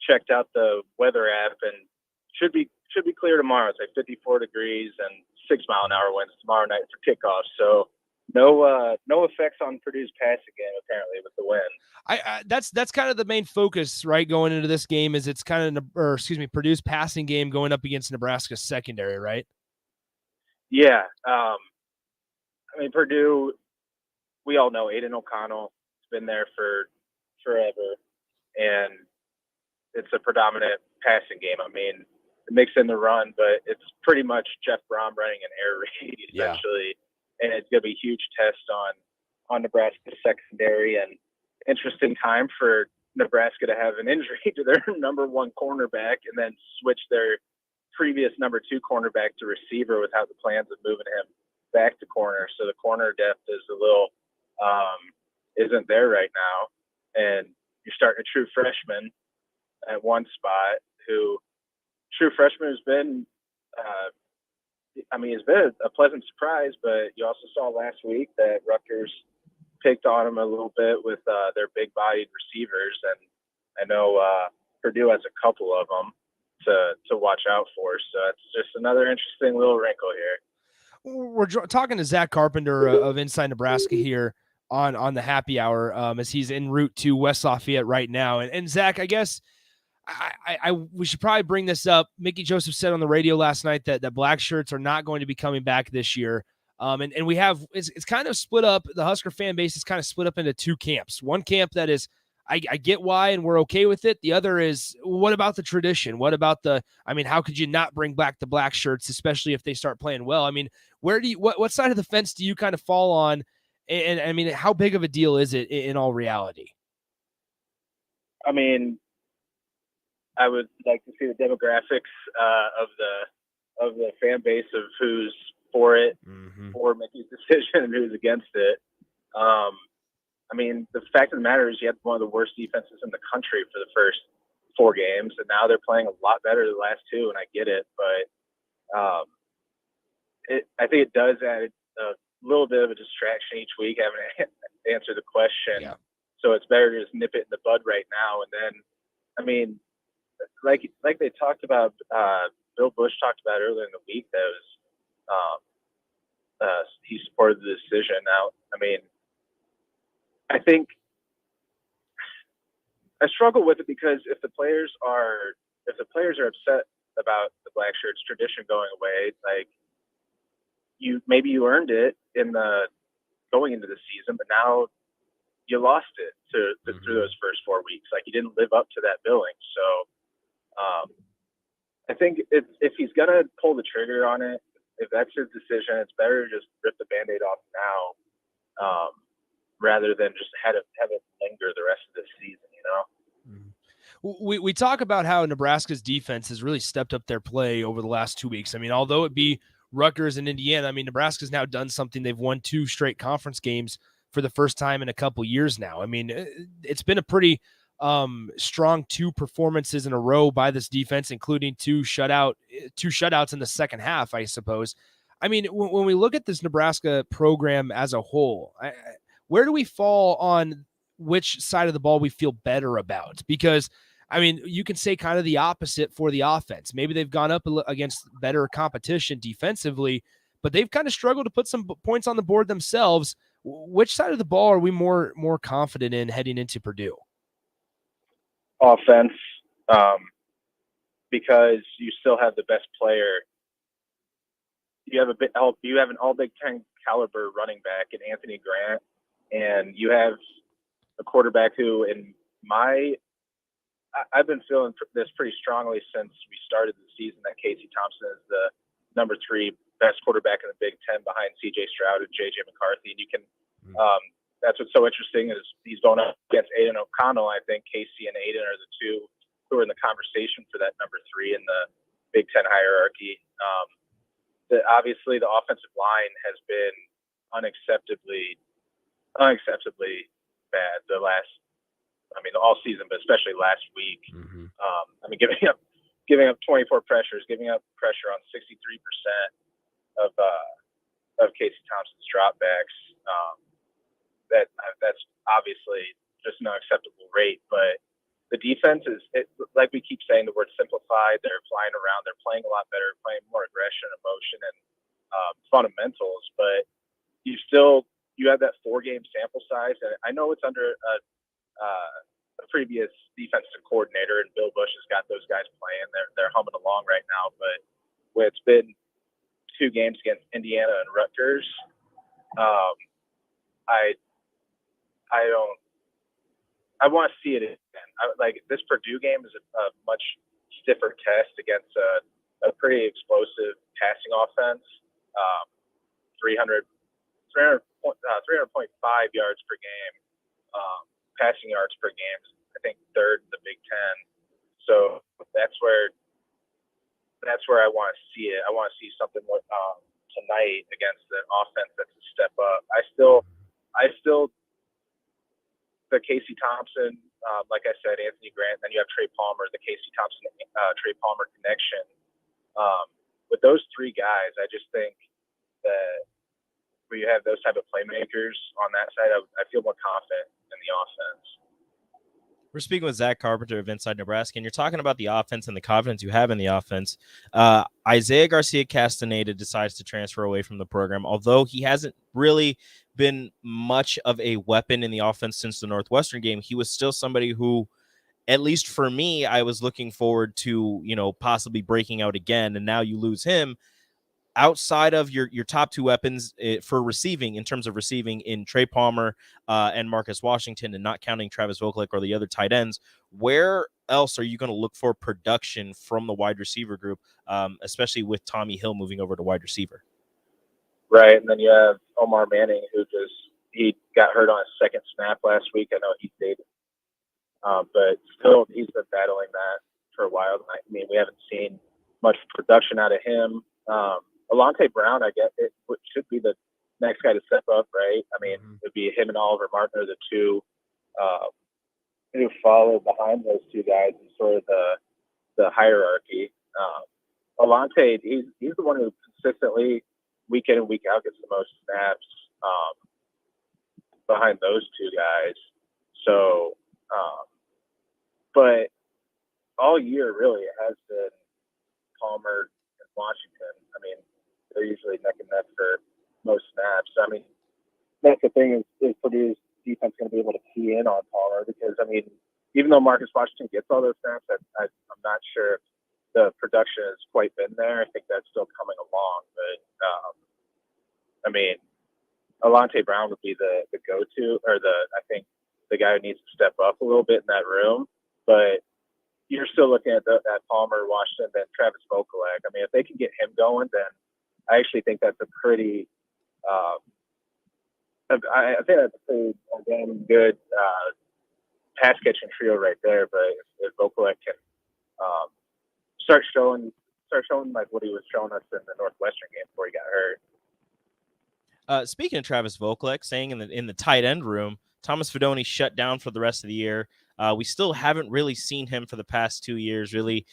checked out the weather app and should be clear tomorrow. It's like 54 degrees and 6 mile an hour winds tomorrow night for kickoff. So no effects on Purdue's passing game apparently with the wind. That's kind of the main focus, right? Going into this game is it's kind of, Purdue's passing game going up against Nebraska's secondary, right? Yeah. Purdue, we all know Aiden O'Connell has been there for forever, and it's a predominant passing game. It mix in the run, but it's pretty much Jeff Brom running an air raid essentially. Yeah. And it's going to be a huge test on Nebraska's secondary, and interesting time for Nebraska to have an injury to their number one cornerback and then switch their previous number 2 cornerback to receiver without the plans of moving him back to corner. So the corner depth is a little isn't there right now, and you're starting a true freshman at one spot who true freshman has been it's been a pleasant surprise, but you also saw last week that Rutgers picked on him a little bit with their big-bodied receivers, and I know Purdue has a couple of them to watch out for. So it's just another interesting little wrinkle here. We're talking to Zack Carpenter of Inside Nebraska here on the happy hour as he's en route to West Lafayette right now. And Zack, I guess we should probably bring this up. Mickey Joseph said on the radio last night that black shirts are not going to be coming back this year. And we have it's kind of split up. The Husker fan base is kind of split up into 2 camps. One camp that is, I get why and we're okay with it. The other is, what about the tradition? What about how could you not bring back the black shirts, especially if they start playing well? What side of the fence do you kind of fall on? And how big of a deal is it in all reality? I would like to see the demographics of the fan base of who's for it, for Mickey's decision, and who's against it. The fact of the matter is you had one of the worst defenses in the country for the first 4 games, and now they're playing a lot better the last 2, and I get it, but I think it does add a little bit of a distraction each week having to answer the question. Yeah. So it's better to just nip it in the bud right now. And then, like they talked about, Bill Bush talked about earlier in the week, that was he supported the decision. Now, I think I struggle with it because if the players are upset about the black shirts tradition going away, maybe you earned it in the going into the season, but now you lost it through those first 4 weeks. You didn't live up to that billing. So I think if he's gonna pull the trigger on it, if that's his decision, it's better to just rip the Band-Aid off now, rather than just have it linger the rest of the season, We talk about how Nebraska's defense has really stepped up their play over the last 2 weeks. Although it be Rutgers and Indiana, Nebraska's now done something. They've won 2 straight conference games for the first time in a couple years now. It's been a pretty strong 2 performances in a row by this defense, including 2 shutouts in the second half, I suppose. I mean, when we look at this Nebraska program as a whole, where do we fall on which side of the ball we feel better about? Because, I mean, you can say kind of the opposite for the offense. Maybe they've gone up against better competition defensively, but they've kind of struggled to put some points on the board themselves. Which side of the ball are we more confident in heading into Purdue? Offense, because you still have the best player. You have an all Big Ten caliber running back in Anthony Grant, and you have a quarterback who, I've been feeling this pretty strongly since we started the season, that Casey Thompson is the number 3 best quarterback in the Big Ten behind C.J. Stroud and J.J. McCarthy. And you can, that's what's so interesting is he's going up against Aiden O'Connell. I think Casey and Aiden are the 2 who are in the conversation for that number 3 in the Big Ten hierarchy. Obviously, the offensive line has been unacceptably bad all season, but especially last week. Giving up 24 pressures, giving up pressure on 63% of Casey Thompson's dropbacks. That's obviously just an unacceptable rate. But the defense is, like we keep saying, the word simplified. They're flying around. They're playing a lot better, playing more aggression, emotion, and fundamentals. But you have that 4-game sample size, and I know it's under a previous defensive coordinator, and Bill Bush has got those guys playing. They're humming along right now. But when it's been 2 games against Indiana and Rutgers, I want to see it again. This Purdue game is a much stiffer test against a pretty explosive passing offense. 300.5 yards per game, passing yards per game. I think 3rd in the Big Ten. So that's where I want to see it. I want to see something tonight against an offense that's a step up. I still the Casey Thompson, like I said, Anthony Grant, then you have Trey Palmer, the Casey Thompson, Trey Palmer connection. With those 3 guys, I just think that when you have those type of playmakers on that side, I feel more confident in the offense. We're speaking with Zack Carpenter of Inside Nebraska, and you're talking about the offense and the confidence you have in the offense. Isaiah Garcia Castaneda decides to transfer away from the program, although he hasn't really been much of a weapon in the offense since the Northwestern game. He was still somebody who, at least for me, I was looking forward to, possibly breaking out again, and now you lose him. Outside of your top 2 weapons for receiving, in terms of receiving, in Trey Palmer and Marcus Washington, and not counting Travis Vokalek or the other tight ends, where else are you going to look for production from the wide receiver group, especially with Tommy Hill moving over to wide receiver? Right, and then you have Omar Manning, he got hurt on his 2nd snap last week. I know he stayed, but still he's been battling that for a while. I mean, we haven't seen much production out of him. Alante Brown, I guess, it should be the next guy to step up, right? I mean, it'd be him and Oliver Martin are the 2 who follow behind those 2 guys in sort of the hierarchy. Alante, he's the one who consistently, week in and week out, gets the most snaps behind those 2 guys. So, but all year, really, it has been Palmer and Washington. I mean, they're usually neck and neck for most snaps. I mean, that's the thing is Purdue's defense going to be able to key in on Palmer because, I mean, even though Marcus Washington gets all those snaps, I'm not sure if the production has quite been there. I think that's still coming along. But, I mean, Alante Brown would be the go-to, or I think the guy who needs to step up a little bit in that room. But you're still looking at that Palmer, Washington, then Travis Vokalek. I mean, if they can get him going, then I actually think that's a pretty I think that's a pretty damn good pass catching trio right there. But if Vokalek can start showing like what he was showing us in the Northwestern game before he got hurt. Speaking of Travis Vokalek, saying in the tight end room, Thomas Fidone shut down for the rest of the year. We still haven't really seen him for the past 2 years really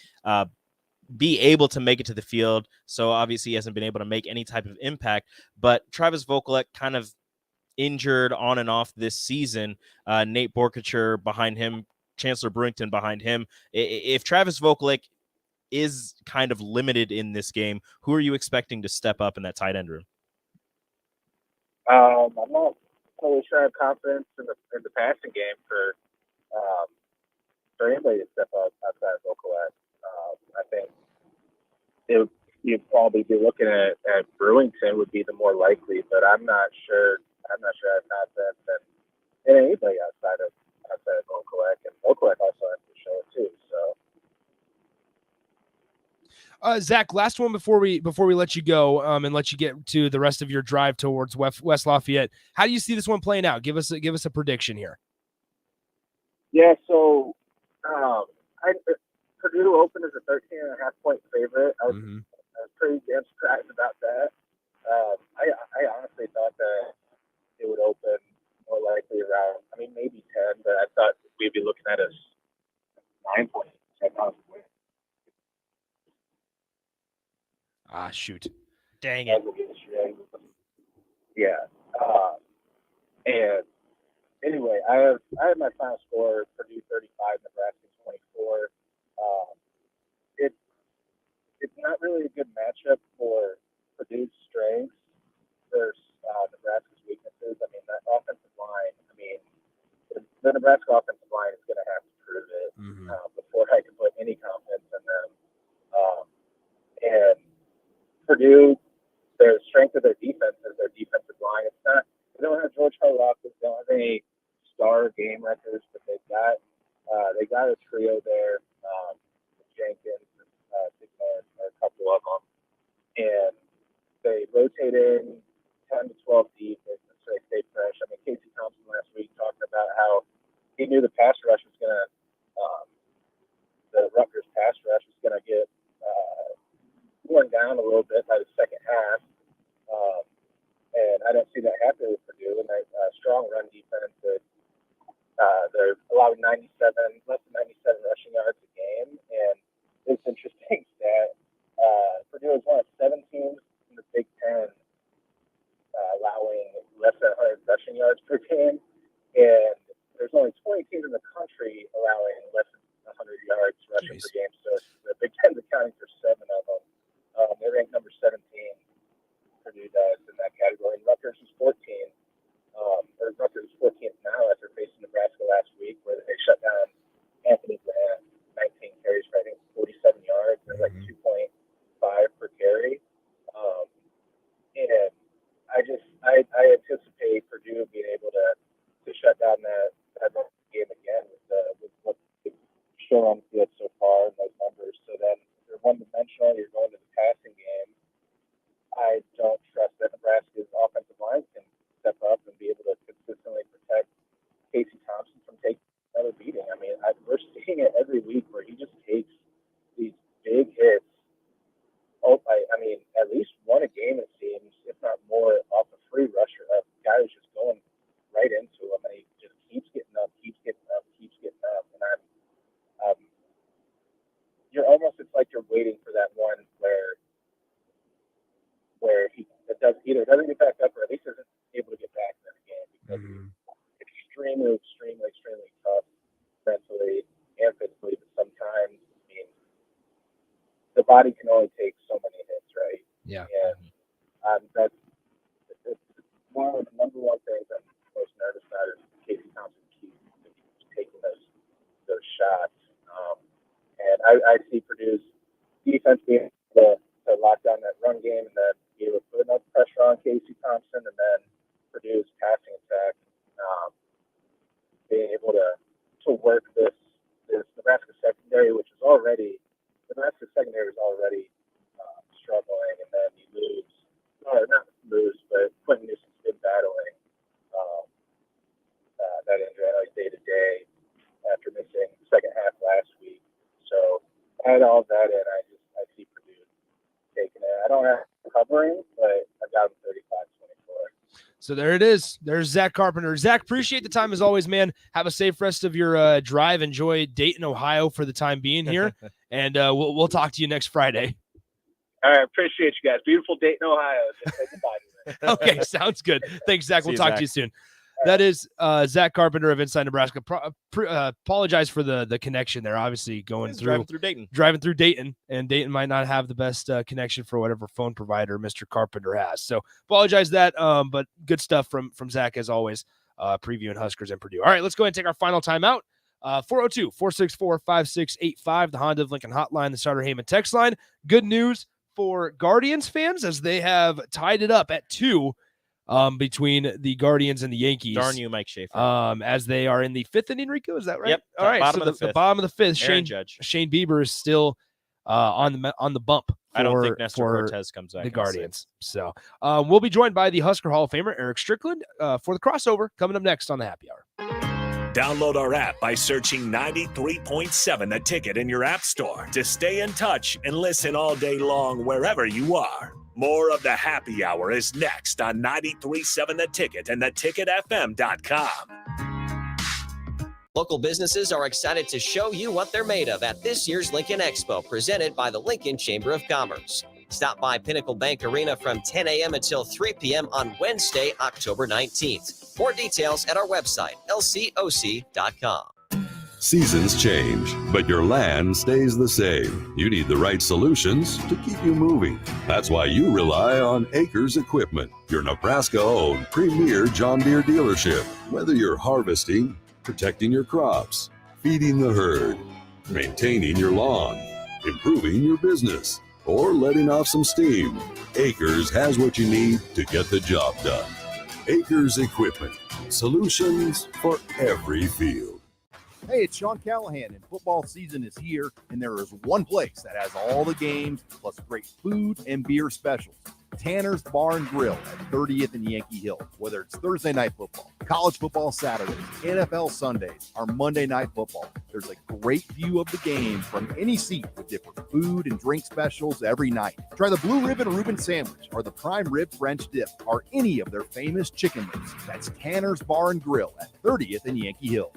be able to make it to the field. So obviously he hasn't been able to make any type of impact. But Travis Vokolek kind of injured on and off this season. Nate Borkacher behind him, Chancellor Brewington behind him. If Travis Vokolek is kind of limited in this game, who are you expecting to step up in that tight end room? I'm not totally sure I have confidence in the passing game for anybody to step up outside of Vokolek. I think you'd probably be looking at Brewington would be the more likely, but I'm not sure I have confidence in anybody outside of Vokolek, and Vokolek also has to show it too. So. Zach, last one before we let you go and let you get to the rest of your drive towards West Lafayette. How do you see this one playing out? Give us a prediction here. Yeah, so Purdue opened as a 13.5-point favorite. I was pretty damn surprised about that. I honestly thought that it would open more likely around, maybe 10, but I thought we'd be looking at a 9-point. Shoot. Dang it. Yeah. And anyway, I have my final score, Purdue 35, Nebraska 24. It's not really a good matchup for Purdue's strengths versus Nebraska's weaknesses. That offensive line, the Nebraska offensive line is going to have to prove it before I can put any confidence in them. And Purdue, the strength of their defense is their defensive line. It's not, they don't have George Karlaftis, they don't have any star game records, but they got a trio there, Jenkins, Sigmund, a couple of them, and they rotate in 10 to 12 deep so they stay fresh. Casey Thompson last week talking about how he knew the pass rush was going to, the Rutgers pass rush was going to get worn down a little bit by the second half. And I don't see that happening with Purdue. And that strong run defense, they're allowing less than 97 rushing yards a game. And it's interesting that Purdue is one of 7 teams in the Big Ten allowing less than 100 rushing yards per game. And there's only 20 teams in the country allowing less than 100 yards rushing per game. So the Big Ten's accounting for 7 of them. They're ranked number 17. Purdue does in that category. And Rutgers is 14. Rutgers is 14th now after facing Nebraska last week, where they shut down Anthony Grant, 19 carries for I think 47 yards, and like 2.5 per carry. And I anticipate Purdue being able to shut down that game again with what they've shown on the field so far and those numbers. So then they're one-dimensional. You're going to the passing game. I don't trust that Nebraska's offensive line can step up and be able to consistently protect Casey Thompson from taking another beating. We're seeing it every week where he just takes these big hits. At least one a game it seems, if not more, off a free rusher. A guy who's just going right into him, and he just keeps getting up. And it's like you're waiting for that one where he doesn't get back up, or at least isn't able to get back in the game, because it's extremely, extremely, extremely tough mentally and physically. But sometimes, the body can only take so many hits, right? Yeah. And it's one of the number one things I'm most nervous about is Casey Thompson keeps taking those shots. And I see Purdue's defense being able to lock down that run game and then be able to put enough pressure on Casey Thompson, and then Purdue's passing attack being able to work this Nebraska secondary, which is already struggling, and then you lose, or not lose, but Quentin Newsom's been battling that injury. I know he's day-to-day after missing the second half last week. So add all that in, I see Purdue taking it. I don't have covering, but I got them 35-24. So there it is. There's Zack Carpenter. Zack, appreciate the time as always, man. Have a safe rest of your drive. Enjoy Dayton, Ohio for the time being here. And we'll talk to you next Friday. All right. Appreciate you guys. Beautiful Dayton, Ohio. Just say goodbye. Okay, sounds good. Thanks, Zack. We'll talk to you soon. That is Zack Carpenter of Inside Nebraska. Apologize for the connection there. Obviously, driving through Dayton, and Dayton might not have the best connection for whatever phone provider Mr. Carpenter has. So apologize that. But good stuff from Zack as always. Previewing Huskers and Purdue. All right, let's go ahead and take our final timeout. 402-464-5685, the Honda of Lincoln hotline, the Starter Heyman text line. Good news for Guardians fans as they have tied it up at 2. Between the Guardians and the Yankees. Darn you, Mike Schaefer. As they are in the 5th inning, Rico, is that right? Yep. All right. So the bottom of the 5th, Shane Bieber is still on the bump. I don't think Nestor Cortez comes back. The Guardians. So we'll be joined by the Husker Hall of Famer Eric Strickland for the crossover coming up next on the Happy Hour. Download our app by searching 93.7 The Ticket in your app store to stay in touch and listen all day long wherever you are. More of the Happy Hour is next on 93.7 The Ticket and theticketfm.com. Local businesses are excited to show you what they're made of at this year's Lincoln Expo, presented by the Lincoln Chamber of Commerce. Stop by Pinnacle Bank Arena from 10 a.m. until 3 p.m. on Wednesday, October 19th. More details at our website, lcoc.com. Seasons change, but your land stays the same. You need the right solutions to keep you moving. That's why you rely on Acres Equipment, your Nebraska-owned premier John Deere dealership. Whether you're harvesting, protecting your crops, feeding the herd, maintaining your lawn, improving your business, or letting off some steam, Acres has what you need to get the job done. Acres Equipment, solutions for every field. Hey, it's Sean Callahan, and football season is here, and there is one place that has all the games, plus great food and beer specials. Tanner's Bar and Grill at 30th and Yankee Hill. Whether it's Thursday night football, college football Saturdays, NFL Sundays, or Monday night football, there's a great view of the game from any seat with different food and drink specials every night. Try the Blue Ribbon Reuben Sandwich or the Prime Rib French Dip or any of their famous chicken wings. That's Tanner's Bar and Grill at 30th and Yankee Hill.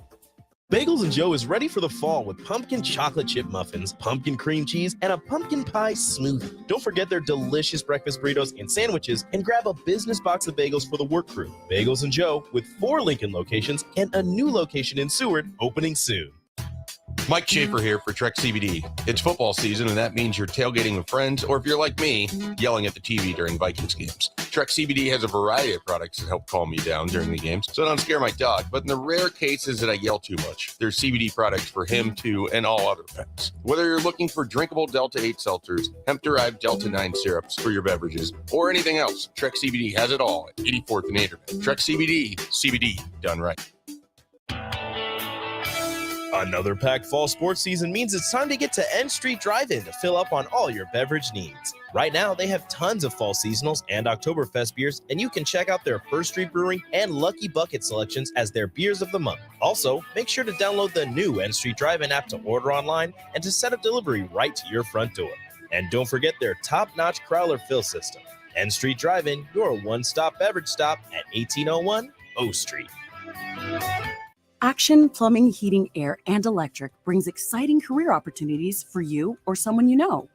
Bagels and Joe is ready for the fall with pumpkin chocolate chip muffins, pumpkin cream cheese, and a pumpkin pie smoothie. Don't forget their delicious breakfast burritos and sandwiches, and grab a business box of bagels for the work crew. Bagels and Joe with 4 Lincoln locations and a new location in Seward opening soon. Mike Schaefer here for Trek CBD. It's football season, and that means you're tailgating with friends, or if you're like me, yelling at the TV during Vikings games. Trek CBD has a variety of products that help calm me down during the games, so I don't scare my dog. But in the rare cases that I yell too much, there's CBD products for him, too, and all other pets. Whether you're looking for drinkable Delta 8 seltzers, hemp-derived Delta 9 syrups for your beverages, or anything else, Trek CBD has it all at 84th and Internet. Trek CBD, CBD done right. Another packed fall sports season means it's time to get to N Street Drive-In to fill up on all your beverage needs. Right now, they have tons of fall seasonals and Oktoberfest beers, and you can check out their First Street Brewing and Lucky Bucket selections as their beers of the month. Also, make sure to download the new N Street Drive-In app to order online and to set up delivery right to your front door. And don't forget their top-notch Crowler fill system. N Street Drive-In, your one-stop beverage stop at 1801 O Street. Action Plumbing, Heating, Air, and Electric brings exciting career opportunities for you or someone you know.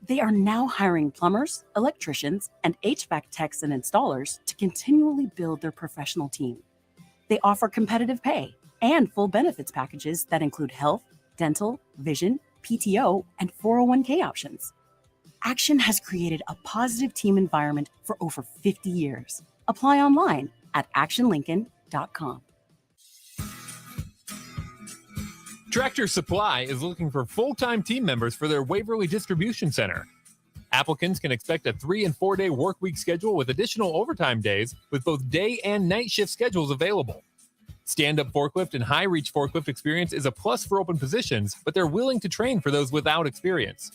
They are now hiring plumbers, electricians, and HVAC techs and installers to continually build their professional team. They offer competitive pay and full benefits packages that include health, dental, vision, PTO, and 401k options. Action has created a positive team environment for over 50 years. Apply online at actionlincoln.com. Tractor Supply is looking for full-time team members for their Waverly Distribution Center. Applicants can expect a 3- and 4-day work week schedule with additional overtime days with both day and night shift schedules available. Stand-up forklift and high-reach forklift experience is a plus for open positions, but they're willing to train for those without experience.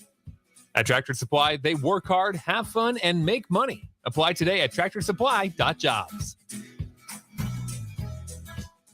At Tractor Supply, they work hard, have fun, and make money. Apply today at tractorsupply.jobs.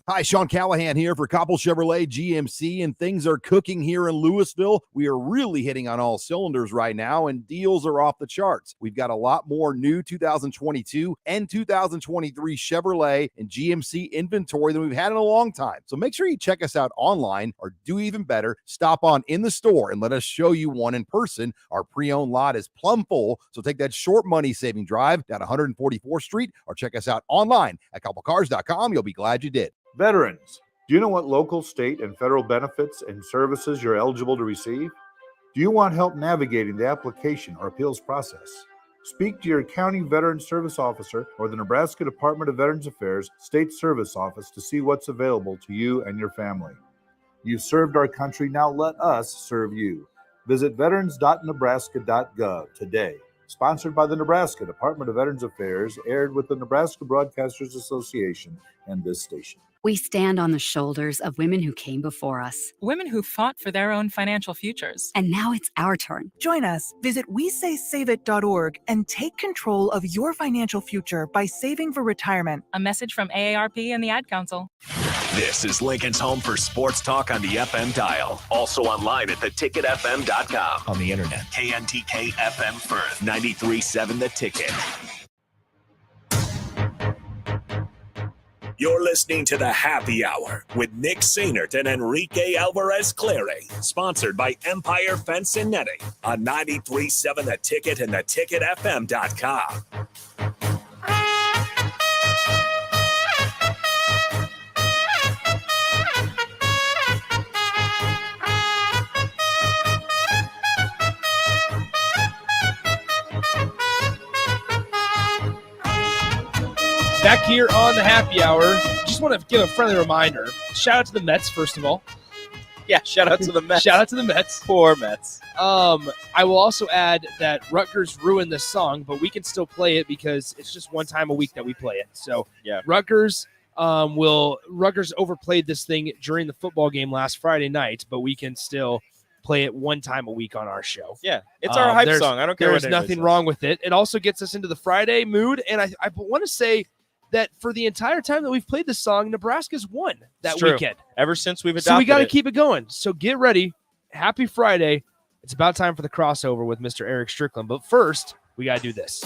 Hi, Sean Callahan here for Koppel Chevrolet GMC, and things are cooking here in Louisville. We are really hitting on all cylinders right now, and deals are off the charts. We've got a lot more new 2022 and 2023 Chevrolet and GMC inventory than we've had in a long time. So make sure you check us out online, or do even better, stop on in the store and let us show you one in person. Our pre-owned lot is plumb full, so take that short money-saving drive down 144th Street, or check us out online at koppelcars.com. You'll be glad you did. Veterans, do you know what local, state, and federal benefits and services you're eligible to receive? Do you want help navigating the application or appeals process? Speak to your county veteran service officer or the Nebraska Department of Veterans Affairs State Service Office to see what's available to you and your family. You've served our country, now let us serve you. Visit veterans.nebraska.gov today. Sponsored by the Nebraska Department of Veterans Affairs, aired with the Nebraska Broadcasters Association and this station. We stand on the shoulders of women who came before us. Women who fought for their own financial futures. And now it's our turn. Join us. Visit WeSaySaveIt.org and take control of your financial future by saving for retirement. A message from AARP and the Ad Council. This is Lincoln's home for sports talk on the FM dial. Also online at theticketfm.com. On the internet, KNTK FM Firth, 93.7 The Ticket. You're listening to the Happy Hour with Nick Sainert and Enrique Alvarez Clary, sponsored by Empire Fence and Netting on 93.7 The Ticket and theticketfm.com. Back here on the Happy Hour, just want to give a friendly reminder. Shout out to the Mets, first of all. Yeah, shout out to the Mets. Shout out to the Mets. Poor Mets. I will also add that Rutgers ruined this song, but we can still play it because it's just one time a week that we play it. So yeah, Rutgers overplayed this thing during the football game last Friday night, but we can still play it one time a week on our show. Yeah, it's our hype song. I don't care. There's nothing wrong with it. It also gets us into the Friday mood, and I want to say that for the entire time that we've played this song, Nebraska's won that weekend. Ever since we've adopted so we got to keep it going. So get ready. Happy Friday. It's about time for the crossover with Mr. Eric Strickland. But first, we got to do this.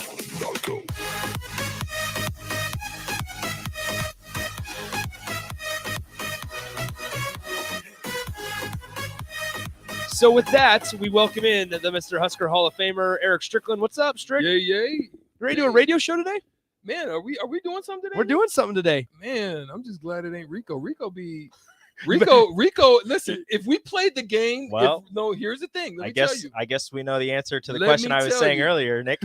So with that, we welcome in the Mr. Husker Hall of Famer, Eric Strickland. What's up, Strick? Yay. Ready to do a radio show today? Man, are we doing something today? We're doing something today. Man, I'm just glad it ain't Rico. Rico, listen, if we played the game, here's the thing. I guess we know the answer to the question I was saying earlier, Nick.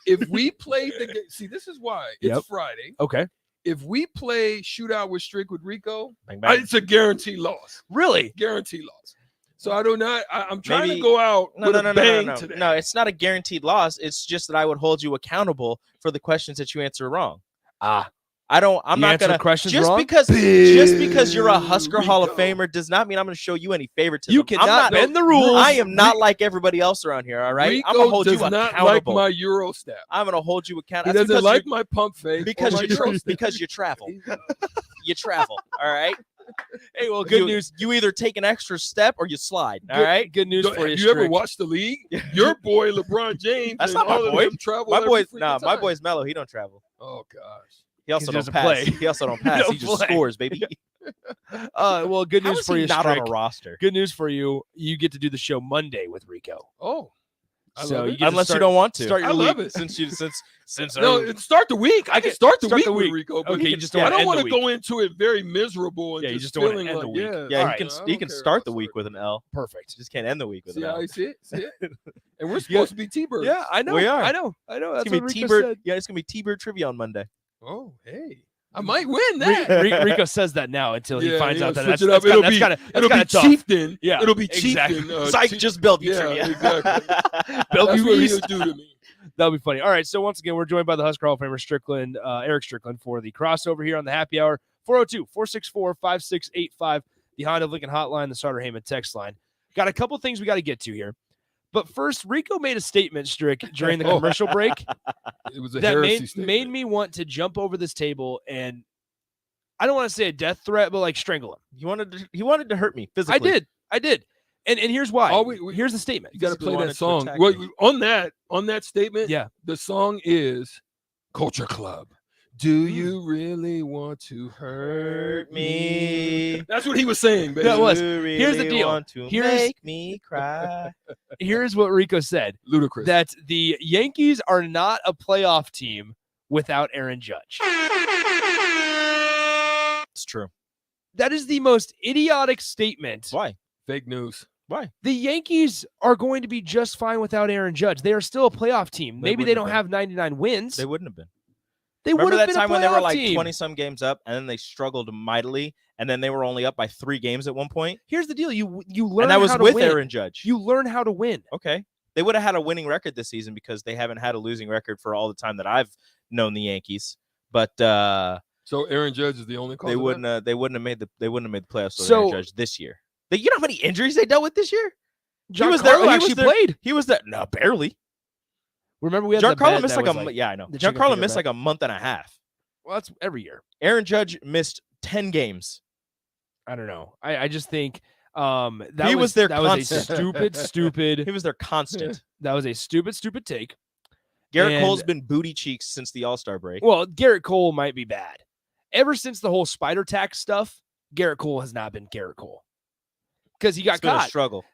If we played the game, see, this is why. It's Friday. Okay. If we play shootout with Strick with Rico, bang, bang. It's a guaranteed loss. Really? Guaranteed loss. So I'm trying to go out with a bang today. No, it's not a guaranteed loss. It's just that I would hold you accountable for the questions that you answer wrong. I'm not gonna questions just wrong? because you're a Husker Hall of Famer does not mean I'm gonna show you any favoritism. You cannot bend the rules. I am not like everybody else around here. All right, Rico I'm gonna hold you does not accountable. like my Euro step. I'm gonna hold you accountable. He doesn't like my pump fake because you travel. You travel. All right. Hey, well, good news. You either take an extra step or you slide. All right. Good news for you. You ever watched the league? Your boy LeBron James. That's not my boy. My boy. boy's Mello. He don't travel. Oh gosh. He also doesn't pass. play. He also don't pass. He just scores, baby. Well, good news for you, not Strick. on a roster. Good news for you. You get to do the show Monday with Rico. Oh. Unless you don't want to. I love it. Since start the week. I can start the week with Rico. But okay, you just I don't want to go into it very miserable and you just don't want to end the week. Yeah, he can start the week with an L. Perfect. Just can't end the week with an L. I see it. And we're supposed to be T-Birds. Yeah, I know. We are. I know. That's It's what gonna be Rico T-Bird. said. Yeah, it's gonna be T-Bird trivia on Monday. Oh, hey. I might win that. Rico says that now until he finds out that that's it'll be tough. Chieftain. Yeah, it'll be exactly. Chieftain. Psych, just Bellevue yeah, trivia. Exactly. Bellevue That's East. what he'll do to me. That'll be funny. All right, so once again, we're joined by the Husker Hall of Famer Strickland, Eric Strickland, for the crossover here on the Happy Hour. 402-464-5685, the Honda of Lincoln hotline, the Starter Heyman text line. Got a couple things we got to get to here. But first, Rico made a statement, Strick, during the commercial break it was a that heresy made me want to jump over this table and I don't want to say a death threat, but like strangle him. He wanted to hurt me physically. I did. And here's why. Here's the statement. You got to play wanted that to song. attack Well, me. on that statement, Yeah. the song is Culture Club. Do you really want to hurt me? That's what he was saying, baby. That was. You Here's the really deal. want to Here's make me cry. here's what Rico said. Ludicrous. That the Yankees are not a playoff team without Aaron Judge. It's true. That is the most idiotic statement. Why? Fake news. Why? The Yankees are going to be just fine without Aaron Judge. They are still a playoff team. Maybe they don't have 99 wins. They wouldn't have been. They would Remember have that been time a when they were playoff like team. 20-some games up, and then they struggled mightily, and then they were only up by 3 games at one point? Here's the deal. You learn And that was how to with win. Aaron Judge. You learn how to win. Okay. They would have had a winning record this season because they haven't had a losing record for all the time that I've known the Yankees. But so Aaron Judge is the only cause they of wouldn't that? they wouldn't have made the playoffs with So- Aaron Judge this year. You know how many injuries they dealt with this year? Giancarlo actually played. He was there. No, barely. Remember we had the Giancarlo bet missed that like was yeah, I know. the chicken Giancarlo finger missed bet. like a month and a half. Well, that's every year. Aaron Judge missed 10 games. I don't know. I just think that He was their that was a constant. stupid. He was their constant. That was a stupid take. Garrett And- Cole's been booty cheeks since the All-Star break. Well, Garrett Cole might be bad. Ever since the whole spider tax stuff, Garrett Cole has not been Garrett Cole because he got It's been a caught. struggle.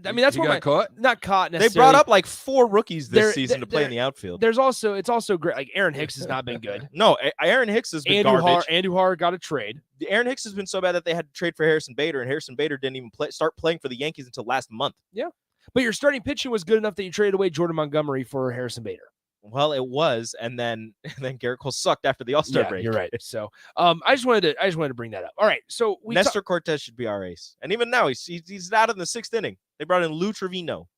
I mean, that's He where got caught? not caught They necessarily. brought up like 4 rookies this There- season to play in the outfield. It's also great. Like Aaron Hicks has not been good. No, Aaron Hicks has been garbage. Andujar got a trade. Aaron Hicks has been so bad that they had to trade for Harrison Bader, and Harrison Bader didn't even start playing for the Yankees until last month. Yeah, but your starting pitching was good enough that you traded away Jordan Montgomery for Harrison Bader. Well, it was, and then Garrett Cole sucked after the All-Star break. You're right. So, I just wanted to bring that up. All right, so Nestor Cortez should be our ace, and even now he's out in the 6th inning. They brought in Lou Trevino.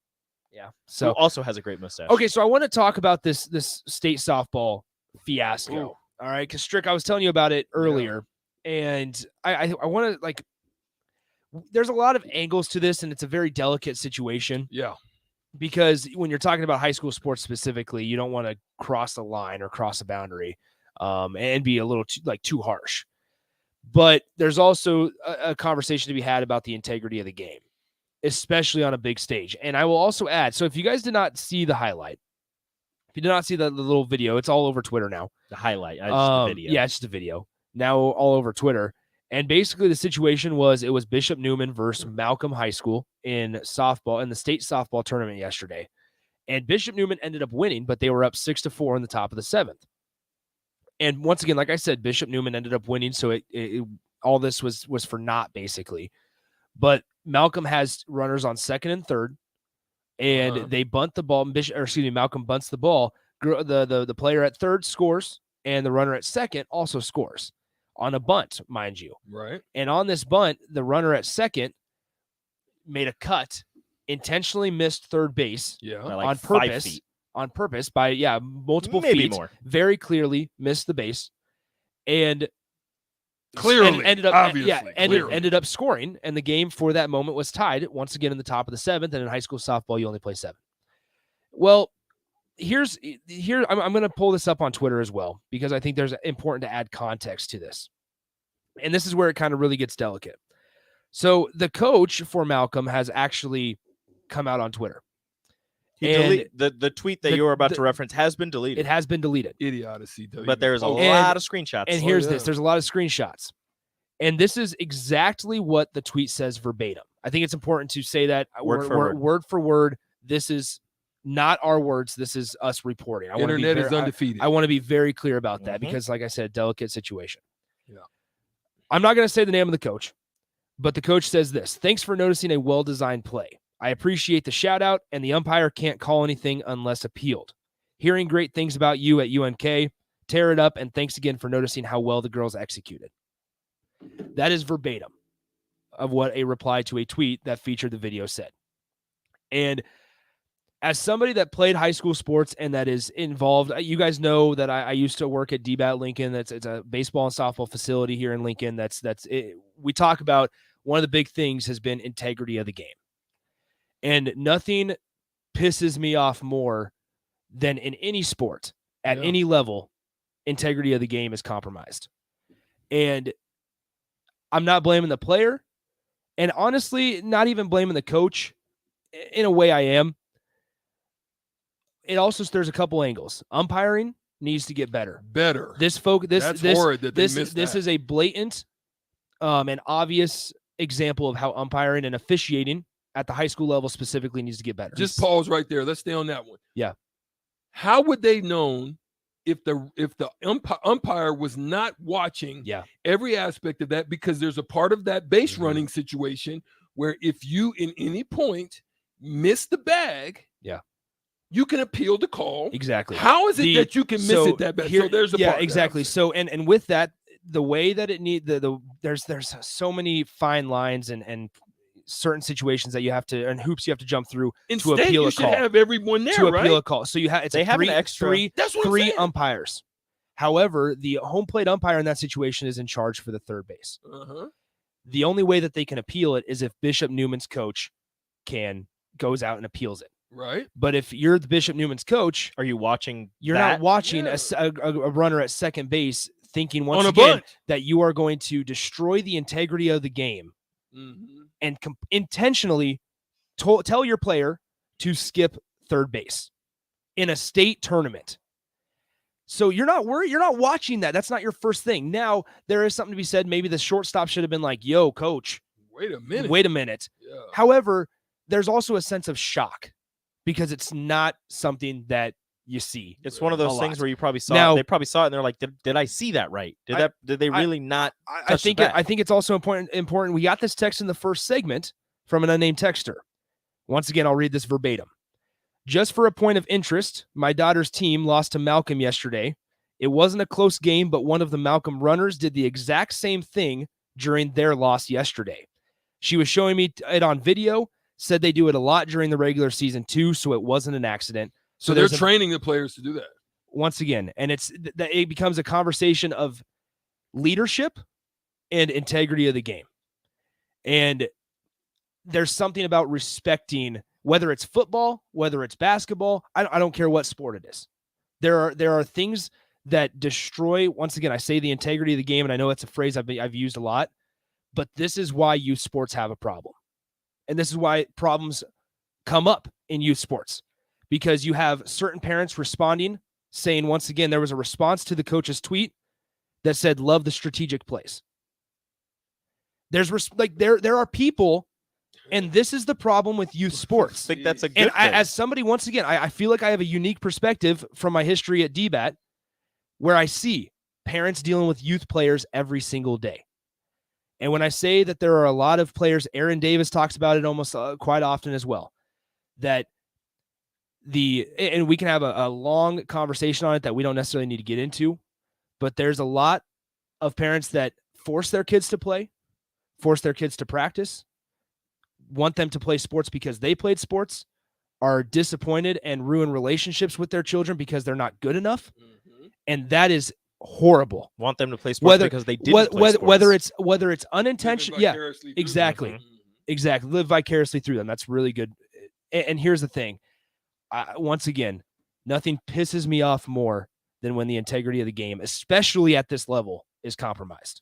Yeah, who so also has a great mustache. okay, so I want to talk about this state softball fiasco. Ooh. All right, because Strick, I was telling you about it earlier, and I want to there's a lot of angles to this, and it's a very delicate situation. Yeah. Because when you're talking about high school sports specifically, you don't want to cross the line or cross a boundary and be a little too harsh. But there's also a conversation to be had about the integrity of the game, especially on a big stage. And I will also add, so if you guys did not see the highlight, if you did not see the little video, it's all over Twitter now. The highlight, just the video. Yeah, it's just a video. Now all over Twitter. And basically the situation was it was Bishop Neumann versus Malcolm High School in softball, in the state softball tournament yesterday. And Bishop Neumann ended up winning, but they were up 6-4 in the top of the 7th. And once again, like I said, Bishop Neumann ended up winning. So it all this was for naught basically. But Malcolm has runners on 2nd and 3rd, and they bunt the ball. Malcolm bunts the ball. The player at 3rd scores, and the runner at 2nd also scores. On a bunt, mind you. Right. And on this bunt, the runner at 2nd made a cut, intentionally missed 3rd base on purpose. 5 feet. On purpose by multiple Maybe feet. more. Very clearly missed the base. And Clearly, ended up obviously, ended up scoring, and the game for that moment was tied once again in the top of the 7th. And in high school softball, you only play 7. Well, here I'm going to pull this up on Twitter as well because I think there's important to add context to this, and this is where it kind of really gets delicate. So the coach for Malcolm has actually come out on Twitter. The tweet that you were about to reference has been deleted. It has been deleted. Idiocy. But there's a lot of screenshots. And here's this. There's a lot of screenshots. And this is exactly what the tweet says verbatim. I think it's important to say that word for word. This is not our words. This is us reporting. Internet is undefeated. I want to be very clear about that because, like I said, delicate situation. Yeah. I'm not going to say the name of the coach, but the coach says this. Thanks for noticing a well-designed play. I appreciate the shout out, and the umpire can't call anything unless appealed. Hearing great things about you at UNK. Tear it up, and thanks again for noticing how well the girls executed. That is verbatim of what a reply to a tweet that featured the video said. And as somebody that played high school sports and that is involved, you guys know that I used to work at DBAT Lincoln. It's a baseball and softball facility here in Lincoln. That's it. We talk about one of the big things has been integrity of the game. And nothing pisses me off more than in any sport at any level, integrity of the game is compromised. And I'm not blaming the player, and honestly, not even blaming the coach. In a way, I am. There's a couple angles. Umpiring needs to get better. That's horrid that they missed that. is a blatant and obvious example of how umpiring and officiating at the high school level specifically needs to get better. Just pause right there. Let's stay on that one. Yeah. How would they known if the umpire was not watching every aspect of that? Because there's a part of that base running situation where if you in any point miss the bag, you can appeal the call. Exactly. How is it that you can miss it that bad? So there's a part. Exactly. So and with that, the way that it there's so many fine lines and certain situations that you have to, and hoops you have to jump through to appeal a call. You should have everyone there, to right? appeal a call. So They have an extra. three umpires. However, the home plate umpire in that situation is in charge for the third base. The only way that they can appeal it is if Bishop Newman's coach goes out and appeals it. Right. But if you're the Bishop Newman's coach, are you watching? You're not watching a runner at second base thinking On a again bunt. that you are going to destroy the integrity of the game and intentionally tell your player to skip third base in a state tournament. So you're not worried. You're not watching that. That's not your first thing. Now, there is something to be said. Maybe the shortstop should have been like, yo, coach, wait a minute. Yeah. However, there's also a sense of shock because it's not something that you see. It's one of those things where you probably saw they probably saw it and they're like, did I see that right? Did they really not? I think it's also important. We got this text in the first segment from an unnamed texter. Once again, I'll read this verbatim. Just for a point of interest, my daughter's team lost to Malcolm yesterday. It wasn't a close game, but one of the Malcolm runners did the exact same thing during their loss yesterday. She was showing me it on video, said they do it a lot during the regular season too, so it wasn't an accident. So they're training the players to do that. Once again, and it becomes a conversation of leadership and integrity of the game. And there's something about respecting, whether it's football, whether it's basketball, I don't care what sport it is. There are things that destroy, once again, I say the integrity of the game, and I know that's a phrase I've used a lot, but this is why youth sports have a problem. And this is why problems come up in youth sports, because you have certain parents responding, saying, once again, there was a response to the coach's tweet that said, love the strategic plays. There are people, and this is the problem with youth sports. I think that's a good thing. As somebody, once again, I feel like I have a unique perspective from my history at DBAT, where I see parents dealing with youth players every single day. And when I say that there are a lot of players, Aaron Davis talks about it almost quite often as well, and we can have a long conversation on it that we don't necessarily need to get into, but there's a lot of parents that force their kids to play, force their kids to practice, want them to play sports because they played sports, are disappointed and ruin relationships with their children because they're not good enough. And that is horrible. Want them to play sports because they didn't play sports. Whether it's unintentional. Yeah, exactly. Exactly. Live vicariously through them. That's really good. And here's the thing. Once again, nothing pisses me off more than when the integrity of the game, especially at this level, is compromised.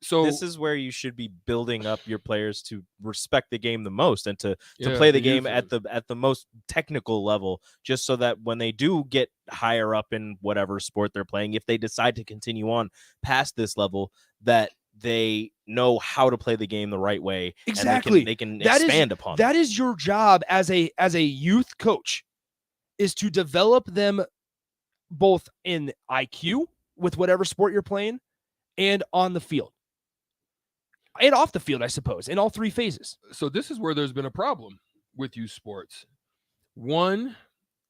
So this is where you should be building up your players to respect the game the most and to play the game at the most technical level, just so that when they do get higher up in whatever sport they're playing, if they decide to continue on past this level, that they know how to play the game the right way. Exactly. And they can expand upon that. That is your job as a youth coach, is to develop them both in IQ with whatever sport you're playing and on the field. And off the field, I suppose, in all three phases. So this is where there's been a problem with youth sports. One,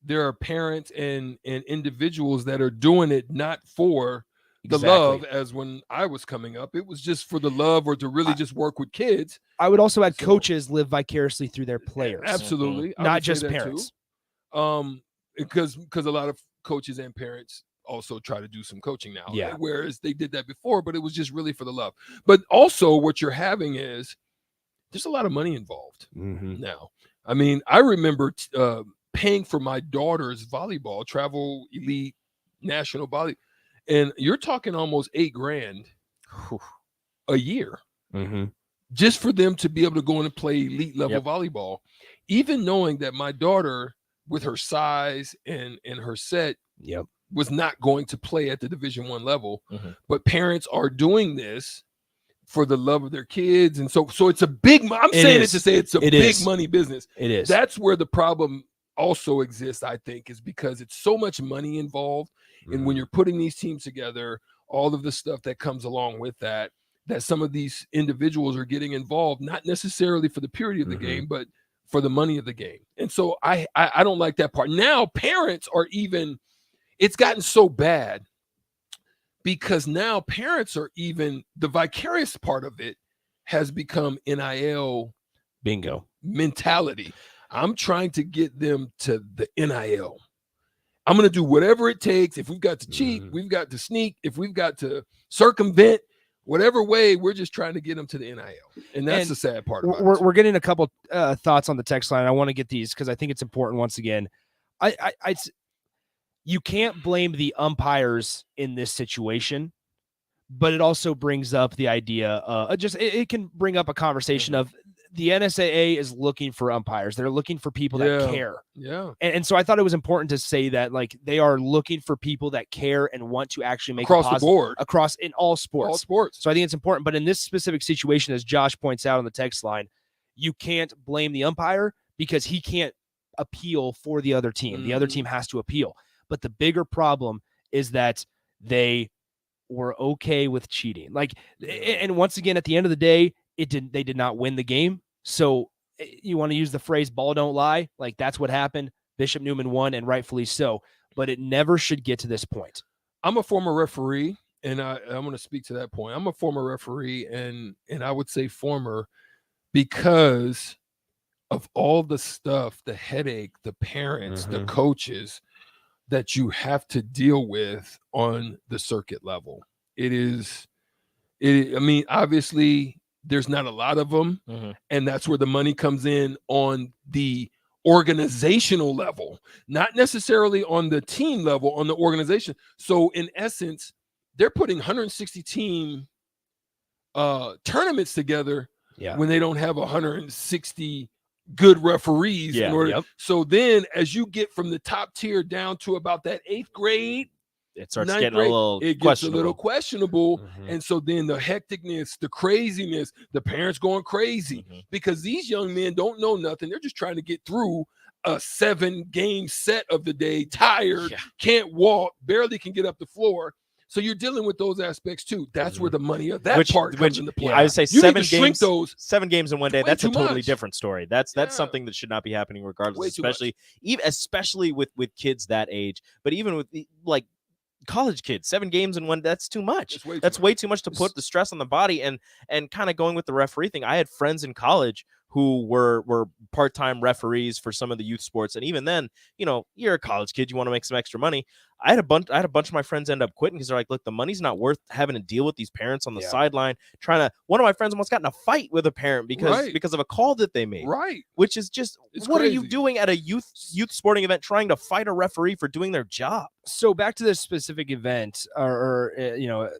there are parents and individuals that are doing it not for the love, as when I was coming up. It was just for the love or to really just work with kids. I would also add coaches live vicariously through their players. Absolutely. Not just parents. Because a lot of coaches and parents also try to do some coaching now. Yeah. Whereas they did that before, but it was just really for the love. But also what you're having is there's a lot of money involved now. I mean, I remember paying for my daughter's volleyball, travel elite national volley. And you're talking almost $8,000 a year. just for them to be able to go in and play elite level volleyball. Even knowing that my daughter, with her size and her set, was not going to play at the Division I level, but parents are doing this for the love of their kids, and so it's a big. I'm saying it to say it's a big money business. It is. That's where the problem also exists, I think, is because it's so much money involved, and when you're putting these teams together, all of the stuff that comes along with that some of these individuals are getting involved, not necessarily for the purity of the game, but for the money of the game. And so I don't like that part. Now parents are even. It's gotten so bad because now parents are even, the vicarious part of it has become NIL bingo mentality. I'm trying to get them to the NIL. I'm going to do whatever it takes. If we've got to cheat, we've got to sneak, if we've got to circumvent, whatever way, we're just trying to get them to the NIL. And that's the sad part about it. We're getting a couple thoughts on the text line. I want to get these because I think it's important once again. You can't blame the umpires in this situation, but it also brings up the idea, it can bring up a conversation of the NSAA is looking for umpires. They're looking for people that care. Yeah. And so I thought it was important to say that, like, they are looking for people that care and want to actually make across the board, across in all sports. All sports. So I think it's important. But in this specific situation, as Josh points out on the text line, you can't blame the umpire because he can't appeal for the other team. The other team has to appeal. But the bigger problem is that they were okay with cheating. Like, and once again, at the end of the day, they did not win the game. So you want to use the phrase "ball don't lie." Like, that's what happened. Bishop Neumann won, and rightfully so. But it never should get to this point. I'm a former referee, and I'm going to speak to that point. I'm a former referee, and I would say former because of all the stuff, the headache, the parents, the coaches that you have to deal with on the circuit level. I mean, obviously there's not a lot of them, and that's where the money comes in on the organizational level, not necessarily on the team level, on the organization. So in essence, they're putting 160 team tournaments together when they don't have 160 good referees in order. So then as you get from the top tier down to about that 8th grade, it starts getting a little questionable. And so then the hecticness, the craziness, the parents going crazy because these young men don't know nothing. They're just trying to get through a 7-game set of the day, tired, can't walk, barely can get up the floor. So you're dealing with those aspects too. That's where the money of that part comes into play. I would say you 7 games in one day. That's a totally much. Different story. That's something that should not be happening regardless, especially with kids that age. But even with like college kids, 7 games in one, that's too much. That's way too much to put the stress on the body. And kind of going with the referee thing, I had friends in college who were part-time referees for some of the youth sports. And even then, you're a college kid, you want to make some extra money. I had a bunch of my friends end up quitting because they're like, look, the money's not worth having to deal with these parents on the sideline one of my friends almost got in a fight with a parent because of a call that they made. Right. Which is just, what crazy. Are you doing at a youth sporting event trying to fight a referee for doing their job? So back to this specific event or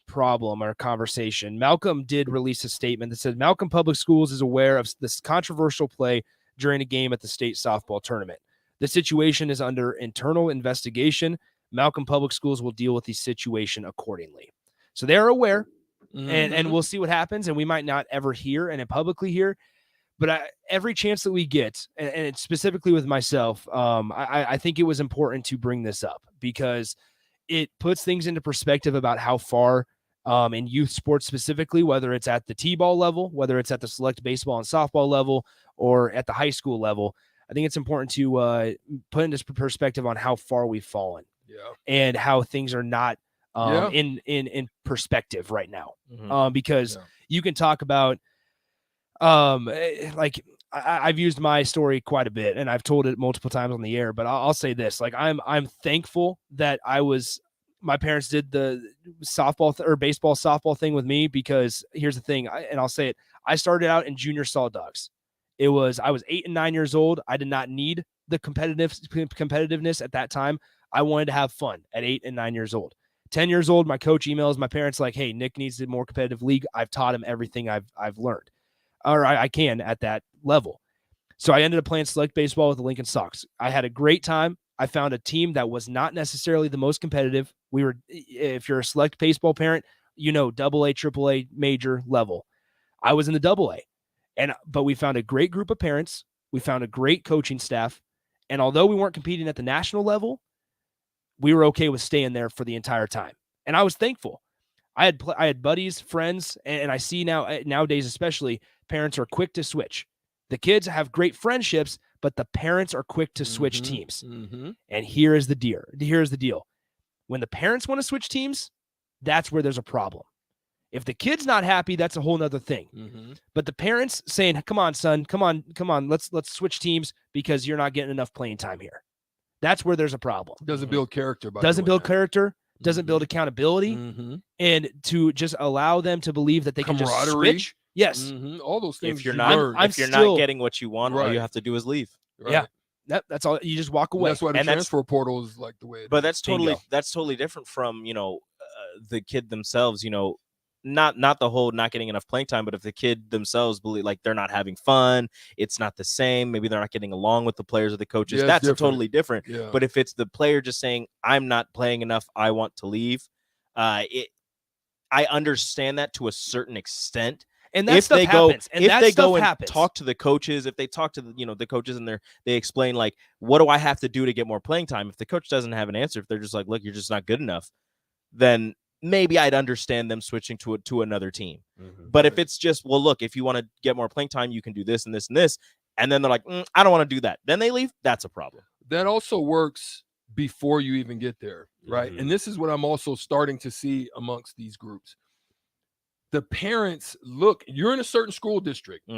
problem or conversation, Malcolm did release a statement that said Malcolm Public Schools is aware of this controversial play during a game at the state softball tournament. The situation is under internal investigation. Malcolm Public Schools will deal with the situation accordingly. So they're aware, and we'll see what happens, and we might not ever hear and publicly hear, but every chance that we get, and specifically with myself, I think it was important to bring this up because it puts things into perspective about how far in youth sports specifically, whether it's at the T-ball level, whether it's at the select baseball and softball level, or at the high school level. I think it's important to put into perspective on how far we've fallen and how things are not in perspective right now. Because you can talk about like I've used my story quite a bit and I've told it multiple times on the air, but I'll say this, like I'm thankful that my parents did the softball or baseball softball thing with me, because here's the thing, and I'll say it, I started out in junior Saw Dogs. I was 8 and 9 years old. I did not need the competitiveness at that time. I wanted to have fun at 8 and 9 years old. 10 years old, my coach emails my parents like, hey, Nick needs a more competitive league. I've taught him everything I've learned, or I can at that level. So I ended up playing select baseball with the Lincoln Sox. I had a great time. I found a team that was not necessarily the most competitive. We were, if you're a select baseball parent, you know, AA, AAA, major level. I was in the AA, but we found a great group of parents. We found a great coaching staff. And although we weren't competing at the national level, we were okay with staying there for the entire time. And I was thankful. I had buddies, friends, and I see nowadays, especially, parents are quick to switch. The kids have great friendships, but the parents are quick to switch teams. And here's the deal. When the parents want to switch teams, that's where there's a problem. If the kid's not happy, that's a whole nother thing. But the parents saying, come on, son, come on, let's switch teams because you're not getting enough playing time here. That's where there's a problem. Doesn't build character. Doesn't build accountability, and to just allow them to believe that they can just switch. Yes. All those things. If you're not getting what you want, all you have to do is leave. Yeah. That's all. You just walk away. And that's why the transfer portal is like the way it is. But that's totally different from, the kid themselves, not the whole not getting enough playing time, but if the kid themselves believe like they're not having fun, it's not the same, maybe they're not getting along with the players or the coaches, that's totally different. But if it's the player just saying, I'm not playing enough, I want to leave, I understand that to a certain extent. And that stuff happens. And if they go and happens. talk to the coaches, if they talk to the coaches and they explain like, what do I have to do to get more playing time? If the coach doesn't have an answer, if they're just like, look, you're just not good enough, then maybe I'd understand them switching to another team. But if it's just, well, look, if you want to get more playing time, you can do this and this and this, and then they're like, I don't want to do that, then they leave, that's a problem. That also works before you even get there, right? And this is what I'm also starting to see amongst these groups. The parents, look, you're in a certain school district.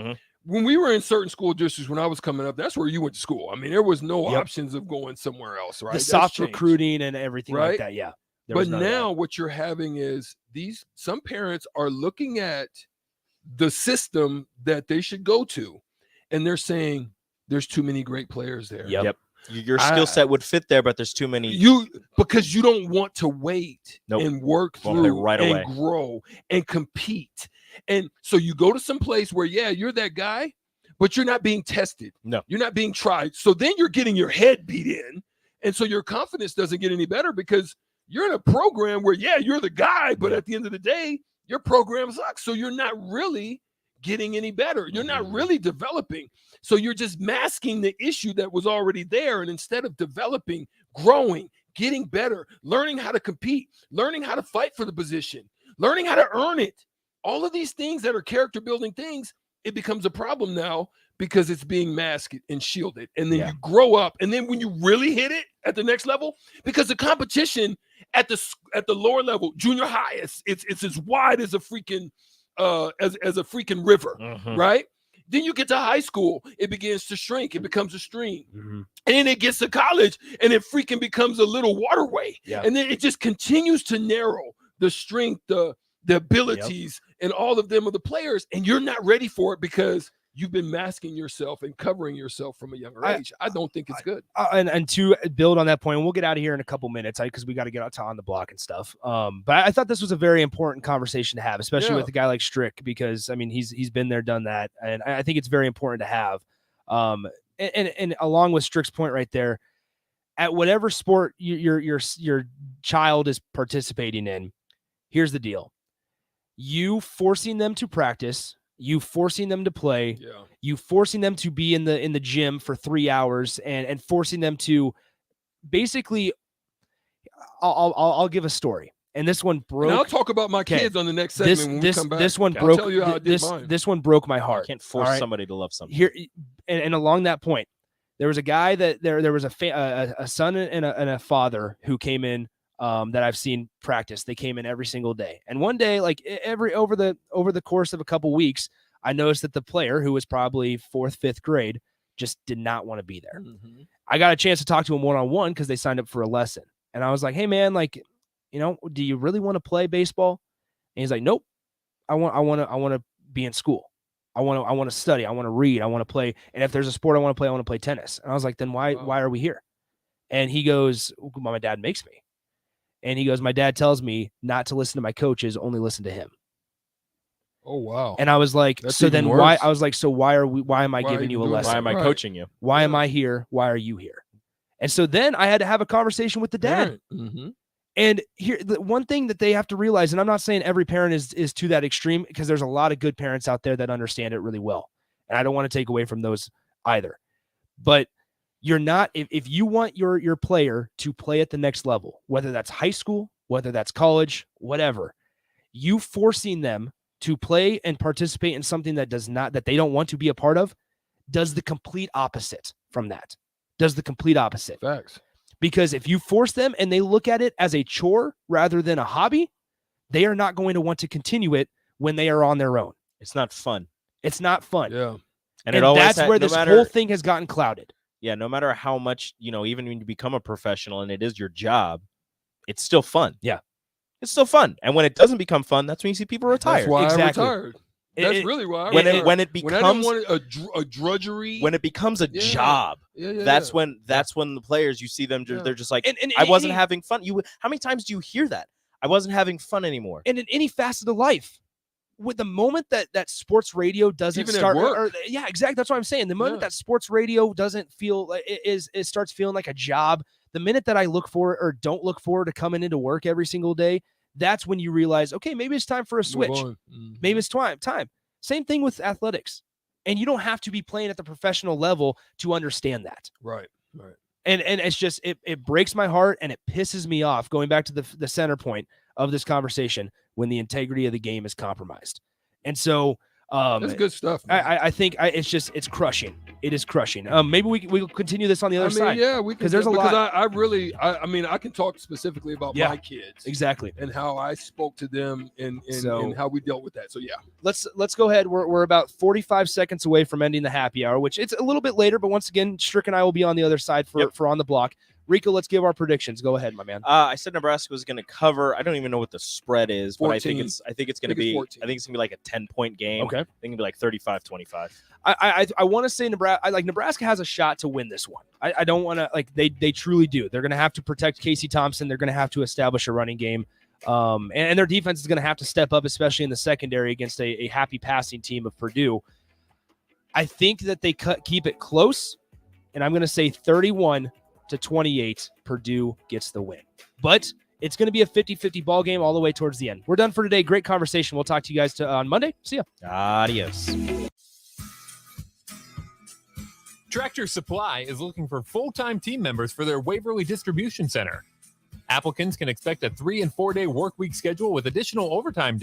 When we were in certain school districts when I was coming up, that's where you went to school. I mean, there was no options of going somewhere else, right? The soft recruiting and everything like that, yeah. But now what you're having is some parents are looking at the system that they should go to, and they're saying there's too many great players there. Yep. Your skill set would fit there, but there's too many. Because you don't want to wait and work through right and away. Grow and compete. And so you go to some place where, you're that guy, but you're not being tested. No. You're not being tried. So then you're getting your head beat in. And so your confidence doesn't get any better because you're in a program where, you're the guy, but at the end of the day, your program sucks. So you're not really getting any better. You're not really developing. So you're just masking the issue that was already there. And instead of developing, growing, getting better, learning how to compete, learning how to fight for the position, learning how to earn it, all of these things that are character building things, it becomes a problem now because it's being masked and shielded. And then you grow up. And then when you really hit it at the next level, because the competition at the lower level, junior high, it's as wide as a freaking as a freaking river, right? Then you get to high school, it begins to shrink. It becomes a stream. And then it gets to college, and it freaking becomes a little waterway. And then it just continues to narrow the strength, the abilities, and all of them of the players. And you're not ready for it because you've been masking yourself and covering yourself from a younger age. I don't think it's good. And to build on that point, we'll get out of here in a couple minutes because we got to get out to on the block and stuff. But I thought this was a very important conversation to have, especially with a guy like Strick, because I mean he's been there, done that, and I think it's very important to have. And along with Strick's point right there, at whatever sport your child is participating in, here's the deal: you forcing them to practice. You forcing them to play, you forcing them to be in the gym for 3 hours, and forcing them to basically. I'll give a story, and this one broke. And I'll talk about my kids on the next segment when we come back. This one broke. I'll tell you how I did mine. This one broke my heart. You can't force somebody to love something. Here, and along that point, there was a guy that there was a son and a father who came in. That I've seen practice. They came in every single day. And one day, like over the course of a couple weeks, I noticed that the player, who was probably 4th, 5th grade, just did not want to be there. I got a chance to talk to him one-on-one because they signed up for a lesson. And I was like, hey man, like, do you really want to play baseball? And he's like, nope. I want to be in school. I want to study. I want to read. I want to play. And if there's a sport I want to play tennis. And I was like, then why are we here? And he goes, well, my dad makes me. And he goes, my dad tells me not to listen to my coaches, only listen to him. Oh, wow. And I was like, That's so even then worse. why? I was like, so why am I Why are giving you you a doing lesson? that? Why am I Right. coaching you? Why am I here? Why are you here? And so then I had to have a conversation with the dad. Mm-hmm. And here, the one thing that they have to realize, and I'm not saying every parent is to that extreme, because there's a lot of good parents out there that understand it really well. And I don't want to take away from those either. But you're not, if you want your player to play at the next level, whether that's high school, whether that's college, whatever, you forcing them to play and participate in something that they don't want to be a part of, does the complete opposite from that. Does the complete opposite. Facts. Because if you force them and they look at it as a chore rather than a hobby, they are not going to want to continue it when they are on their own. It's not fun. It's not fun. Yeah. And it always that's where this whole thing has gotten clouded. Yeah, no matter how much, even when you become a professional and it is your job, it's still fun. Yeah. It's still fun. And when it doesn't become fun, that's when you see people retire. That's why Exactly. I retired. That's really why I when retired. when it When I didn't becomes want a drudgery. when it becomes a job, that's when the players, you see them, they're just like, I wasn't having fun. How many times do you hear that? I wasn't having fun anymore. And in any facet of life, with the moment that sports radio doesn't Even at start, work. yeah, exactly. That's what I'm saying. The moment that sports radio doesn't feel like it starts feeling like a job. The minute that I look for or don't look forward to coming into work every single day, that's when you realize, okay, maybe it's time for a switch. Mm-hmm. Maybe it's time. Same thing with athletics. And you don't have to be playing at the professional level to understand that. Right. And it's just, it breaks my heart and it pisses me off, going back to the center point of this conversation, when the integrity of the game is compromised. And so that's good stuff. I think it's crushing. It is crushing. Maybe we'll continue this on the other side. Yeah, we can, because there's a lot. I can talk specifically about my kids. Exactly. And how I spoke to them and how we dealt with that. So yeah. Let's go ahead. We're about 45 seconds away from ending the happy hour, which it's a little bit later, but once again, Strick and I will be on the other side for On the Block. Rico, let's give our predictions. Go ahead, my man. I said Nebraska was going to cover. I don't even know what the spread is, but I think it's going to be 14. I think it's going to be like a 10-point game. Okay. I think it'll be like 35-25. I want to say Nebraska has a shot to win this one. I don't want to they truly do. They're going to have to protect Casey Thompson. They're going to have to establish a running game. And their defense is going to have to step up, especially in the secondary against a happy passing team of Purdue. I think that they keep it close, and I'm going to say 31-28, Purdue gets the win. But it's going to be a 50-50 ball game all the way towards the end. We're done for today. Great conversation. We'll talk to you guys on Monday. See ya. Adios. Tractor Supply is looking for full-time team members for their Waverly Distribution Center. Applicants can expect a 3- and 4-day work week schedule with additional overtime